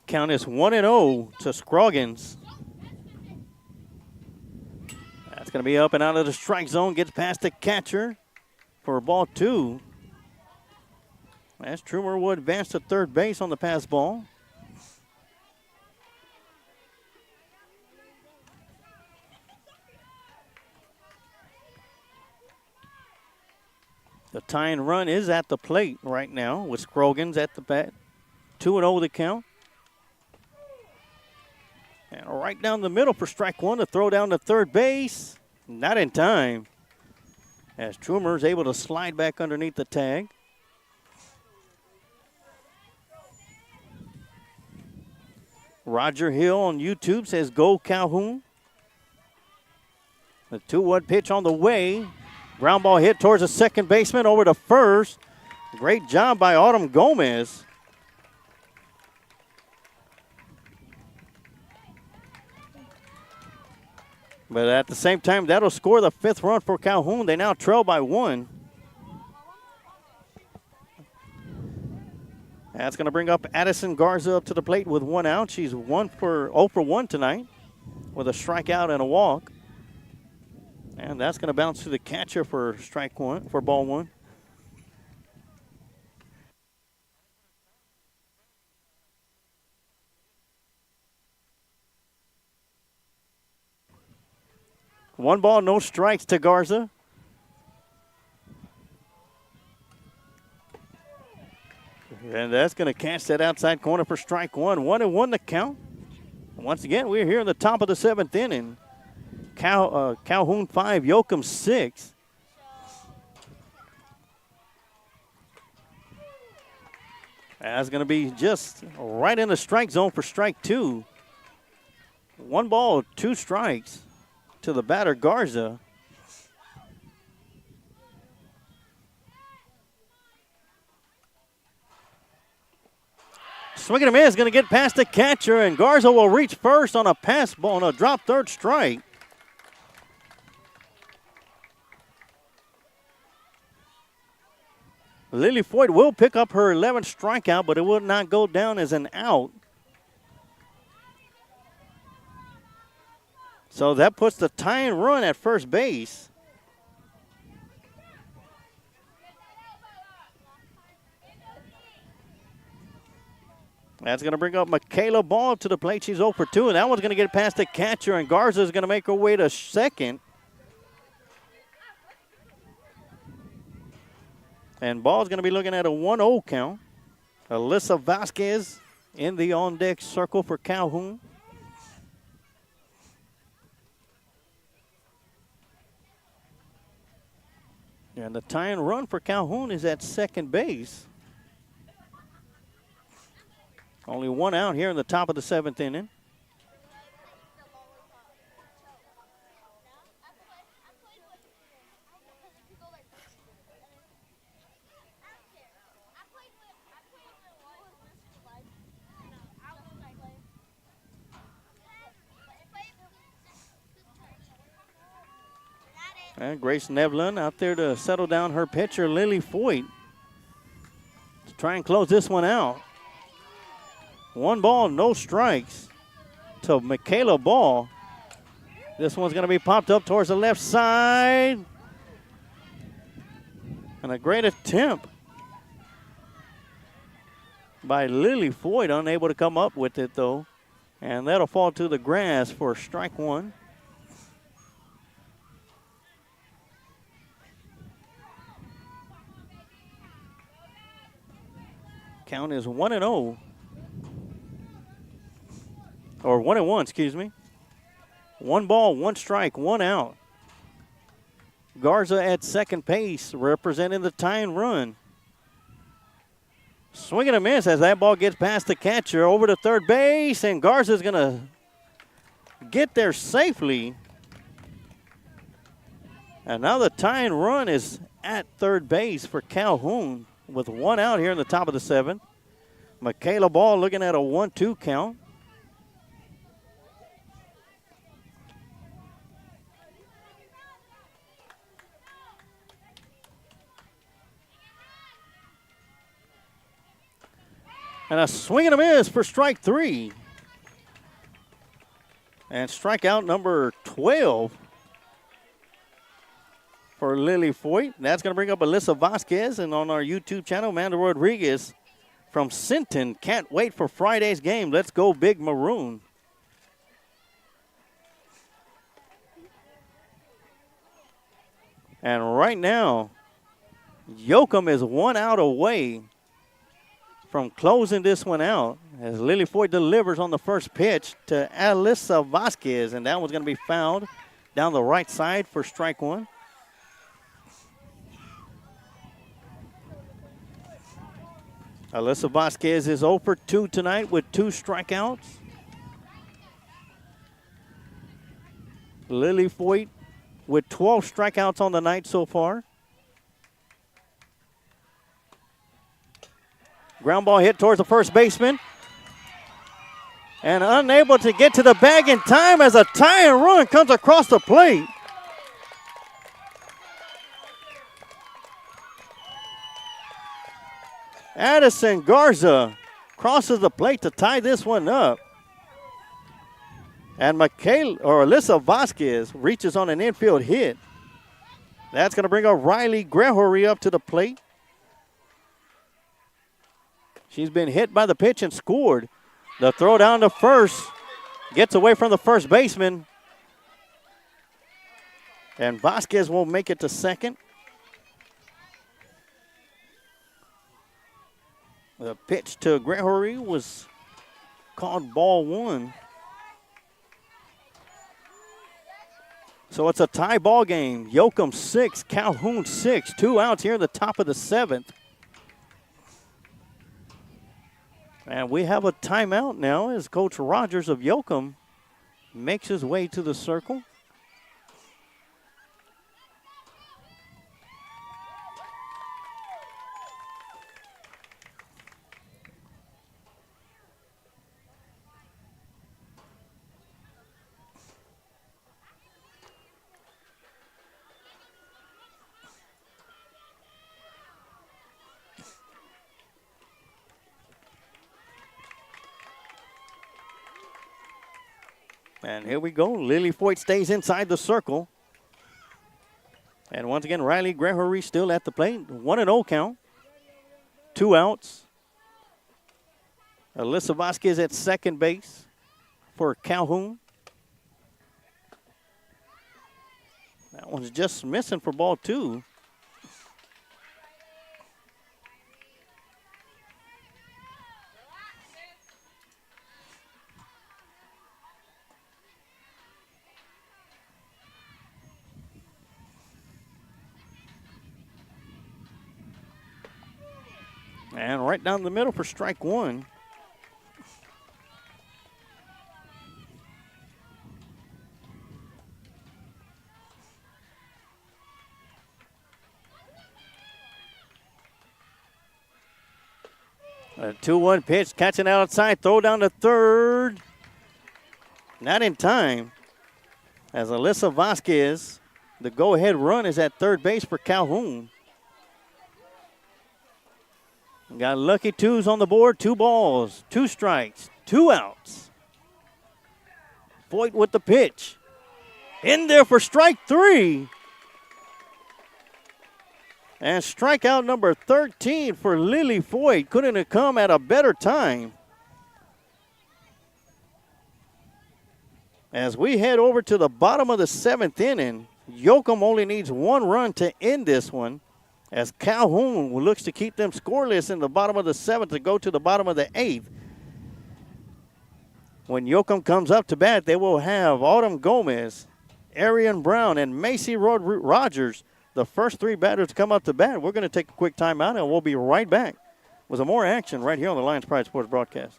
Count is 1-0 to Scroggins. That's going to be up and out of the strike zone. Gets past the catcher for ball 2. As Trumer will advance to third base on the pass ball. The tying run is at the plate right now with Scroggins at the bat. 2-0 the count. And right down the middle for strike 1 to throw down to third base. Not in time. As Trumer is able to slide back underneath the tag. Roger Hill on YouTube says, go Calhoun. The 2-1 pitch on the way. Ground ball hit towards the second baseman over to first. Great job by Autumn Gomez. But at the same time, that'll score the 5th run for Calhoun. They now trail by 1. That's going to bring up Addison Garza up to the plate with 1 out. She's 0 for 1 tonight with a strikeout and a walk. And that's going to bounce to the catcher for strike 1, for ball 1. One ball, no strikes to Garza. And that's going to catch that outside corner for strike 1. 1-1 the count. Once again, we're here in the top of the 7th inning. Calhoun 5, Yokum 6. That's going to be just right in the strike zone for strike 2. 1 ball, 2 strikes to the batter, Garza. Swing and a miss, going to get past the catcher, and Garza will reach first on a pass ball, on a drop third strike. Lily Foyt will pick up her 11th strikeout, but it will not go down as an out. So that puts the tying run at first base. That's going to bring up Michaela Ball to the plate. She's 0 for 2, and that one's going to get past the catcher, and Garza is going to make her way to second. And Ball's going to be looking at a 1-0 count. Alyssa Vasquez in the on-deck circle for Calhoun. And the tying run for Calhoun is at second base. Only 1 out here in the top of the 7th inning. And Grace Nevlin out there to settle down her pitcher, Lily Foyt, to try and close this one out. 1 ball, no strikes to Michaela Ball. This one's going to be popped up towards the left side. And a great attempt by Lily Foyt, unable to come up with it though. And that'll fall to the grass for strike 1. Count is 1-0. Or 1-1, excuse me. 1 ball, 1 strike, 1 out. Garza at second base, representing the tying run. Swing and a miss as that ball gets past the catcher over to third base, and Garza's going to get there safely. And now the tying run is at third base for Calhoun with 1 out here in the top of the 7th. Michaela Ball looking at a 1-2 count. And a swing and a miss for strike 3. And strikeout number 12 for Lily Foyt. That's going to bring up Alyssa Vasquez. And on our YouTube channel, Amanda Rodriguez from Sinton. Can't wait for Friday's game. Let's go Big Maroon. And right now, Yokum is 1 out away from closing this one out as Lily Foyt delivers on the first pitch to Alyssa Vasquez, and that one's going to be fouled down the right side for strike 1. Alyssa Vasquez is 0 for 2 tonight with 2 strikeouts. Lily Foyt with 12 strikeouts on the night so far. Ground ball hit towards the first baseman. And unable to get to the bag in time as a tie and run comes across the plate. Addison Garza crosses the plate to tie this one up. And Alyssa Vasquez reaches on an infield hit. That's going to bring up Riley Gregory up to the plate. She's been hit by the pitch and scored. The throw down to first. Gets away from the first baseman. And Vasquez won't make it to second. The pitch to Gregory was called ball one. So it's a tie ball game. Yokum 6, Calhoun 6. 2 outs here in the top of the 7th. And we have a timeout now as Coach Rogers of Yokum makes his way to the circle. And here we go. Lily Foyt stays inside the circle. And once again, Riley Gregory still at the plate. 1-0 count. 2 outs. Alyssa Vasquez at second base for Calhoun. That one's just missing for ball 2. And right down the middle for strike 1. A 2-1 pitch, catching outside, throw down to third. Not in time. As Alyssa Vasquez, the go-ahead run is at third base for Calhoun. Got lucky 2s on the board, 2 balls, 2 strikes, 2 outs. Foyt with the pitch. In there for strike 3. And strikeout number 13 for Lily Foyt. Couldn't have come at a better time. As we head over to the bottom of the 7th inning, Yokum only needs 1 run to end this one, as Calhoun looks to keep them scoreless in the bottom of the 7th to go to the bottom of the 8th. When Yokum comes up to bat, they will have Autumn Gomez, Arian Brown, and Macy Rogers, the first 3 batters to come up to bat. We're going to take a quick timeout, and we'll be right back with some more action right here on the Lions Pride Sports broadcast.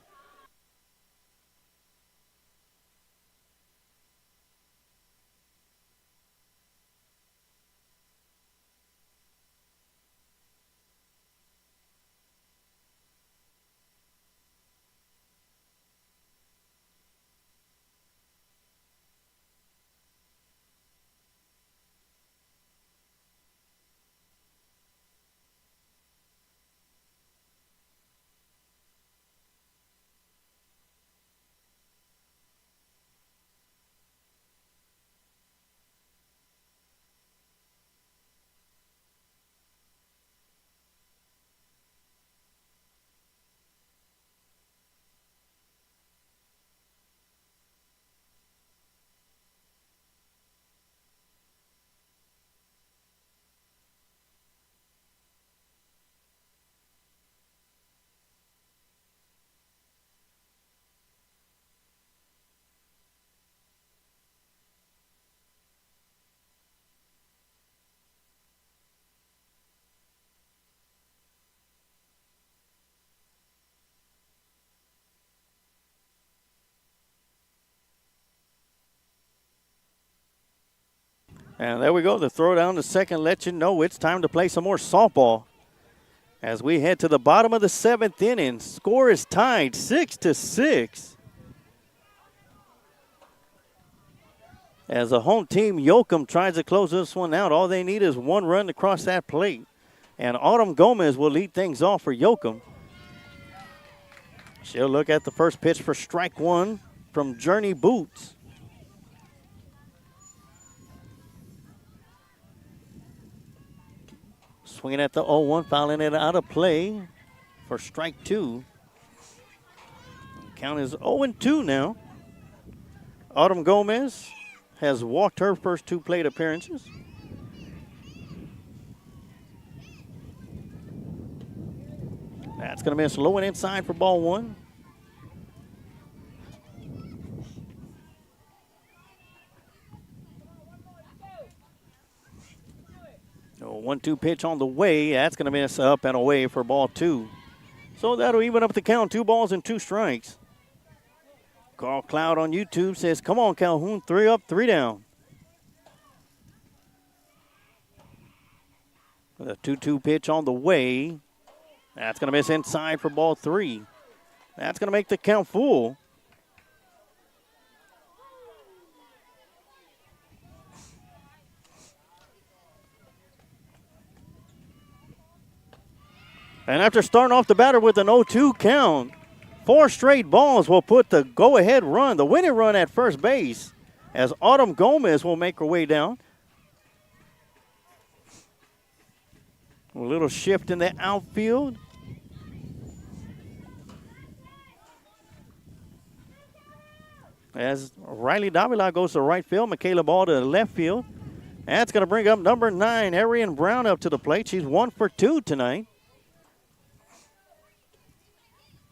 And there we go. The throw down the second lets you know it's time to play some more softball. As we head to the bottom of the 7th inning, score is tied 6-6. As the home team, Yokum, tries to close this one out. All they need is one run to cross that plate. And Autumn Gomez will lead things off for Yokum. She'll look at the first pitch for strike one from Journey Boots. Swinging at the 0-1, fouling it out of play for strike two. Count is 0-2 now. Autumn Gomez has walked her first 2 plate appearances. That's going to miss low and inside for ball one. So 1-2 pitch on the way. That's going to miss up and away for ball two. So that'll even up the count. 2 balls and 2 strikes. Carl Cloud on YouTube says, come on, Calhoun, 3 up, 3 down. With a 2-2 pitch on the way. That's going to miss inside for ball 3. That's going to make the count full. And after starting off the batter with an 0-2 count, 4 straight balls will put the go-ahead run, the winning run at first base, as Autumn Gomez will make her way down. A little shift in the outfield. As Riley Davila goes to right field, Michaela Ball to left field. That's going to bring up number 9, Arian Brown, up to the plate. She's 1 for 2 tonight.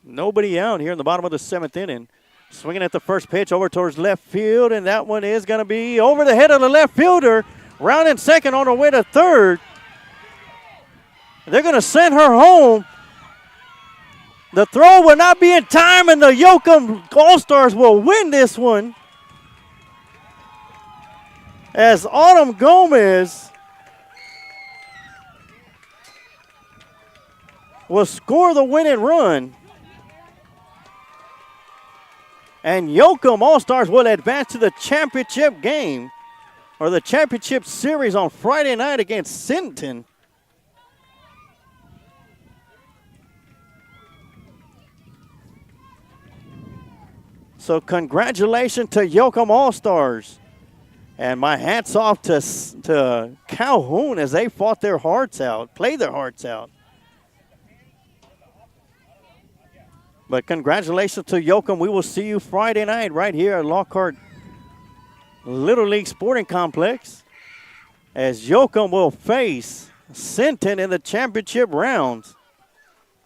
Nobody out here in the bottom of the 7th inning. Swinging at the first pitch over towards left field, and that one is going to be over the head of the left fielder. Rounding second on her way to third. They're going to send her home. The throw will not be in time, and the Yokum All-Stars will win this one. As Autumn Gomez will score the winning run. And Yokum All-Stars will advance to the championship game, or the championship series on Friday night against Sinton. So congratulations to Yokum All-Stars. And my hat's off to Calhoun as they fought their hearts out, played their hearts out. But congratulations to Yokum. We will see you Friday night right here at Lockhart Little League Sporting Complex as Yokum will face Sinton in the championship rounds.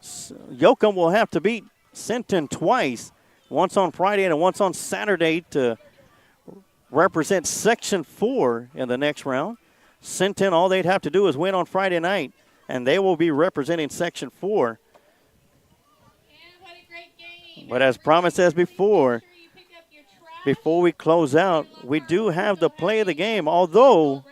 Yokum will have to beat Sinton twice, once on Friday and once on Saturday, to represent Section 4 in the next round. Sinton, all they'd have to do is win on Friday night, and they will be representing Section 4. But as promised as before we close out, we do have the play of the game, although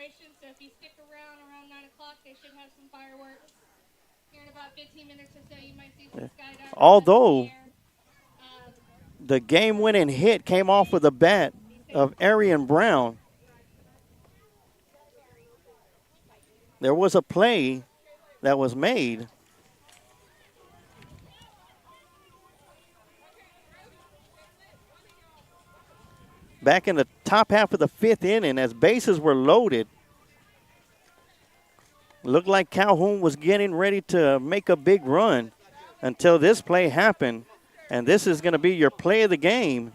the game-winning hit came off with a bat of Arian Brown. There was a play that was made. Back in the top half of the 5th inning, as bases were loaded, looked like Calhoun was getting ready to make a big run until this play happened. And this is going to be your play of the game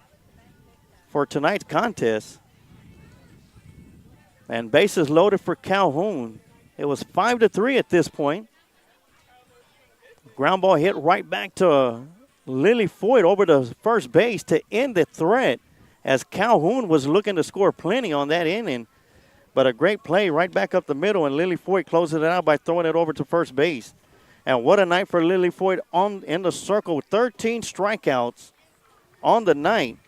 for tonight's contest. And bases loaded for Calhoun. It was 5-3 at this point. Ground ball hit right back to Lily Foyt over to first base to end the threat, as Calhoun was looking to score plenty on that inning. But a great play right back up the middle, and Lily Foyt closes it out by throwing it over to first base. And what a night for Lily Foyt in the circle. 13 strikeouts on the night.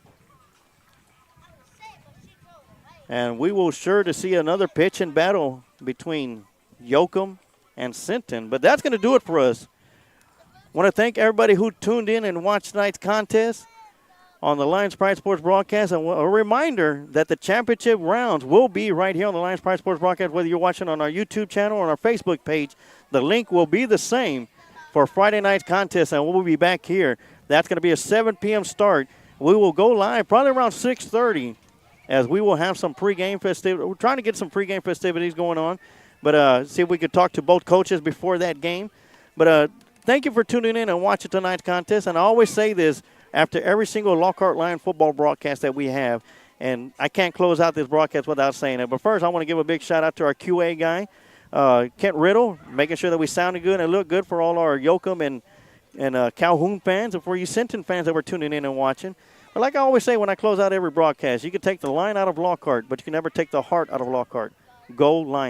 And we will sure to see another pitching battle between Yokum and Sinton. But that's going to do it for us. Want to thank everybody who tuned in and watched tonight's contest on the Lions Pride Sports broadcast. And a reminder that the championship rounds will be right here on the Lions Pride Sports broadcast, whether you're watching on our YouTube channel or on our Facebook page. The link will be the same for Friday night's contest, and we'll be back here. That's going to be a 7 p.m. start. We will go live probably around 6:30 as we will have some pregame festivities. We're trying to get some pregame festivities going on, but see if we could talk to both coaches before that game. But thank you for tuning in and watching tonight's contest. And I always say this after every single Lockhart Lion football broadcast that we have, and I can't close out this broadcast without saying it. But first, I want to give a big shout-out to our QA guy, Kent Riddle, making sure that we sounded good and looked good for all our Yokum and Calhoun fans and for you Sinton fans that were tuning in and watching. But like I always say when I close out every broadcast, you can take the line out of Lockhart, but you can never take the heart out of Lockhart. Go Lions.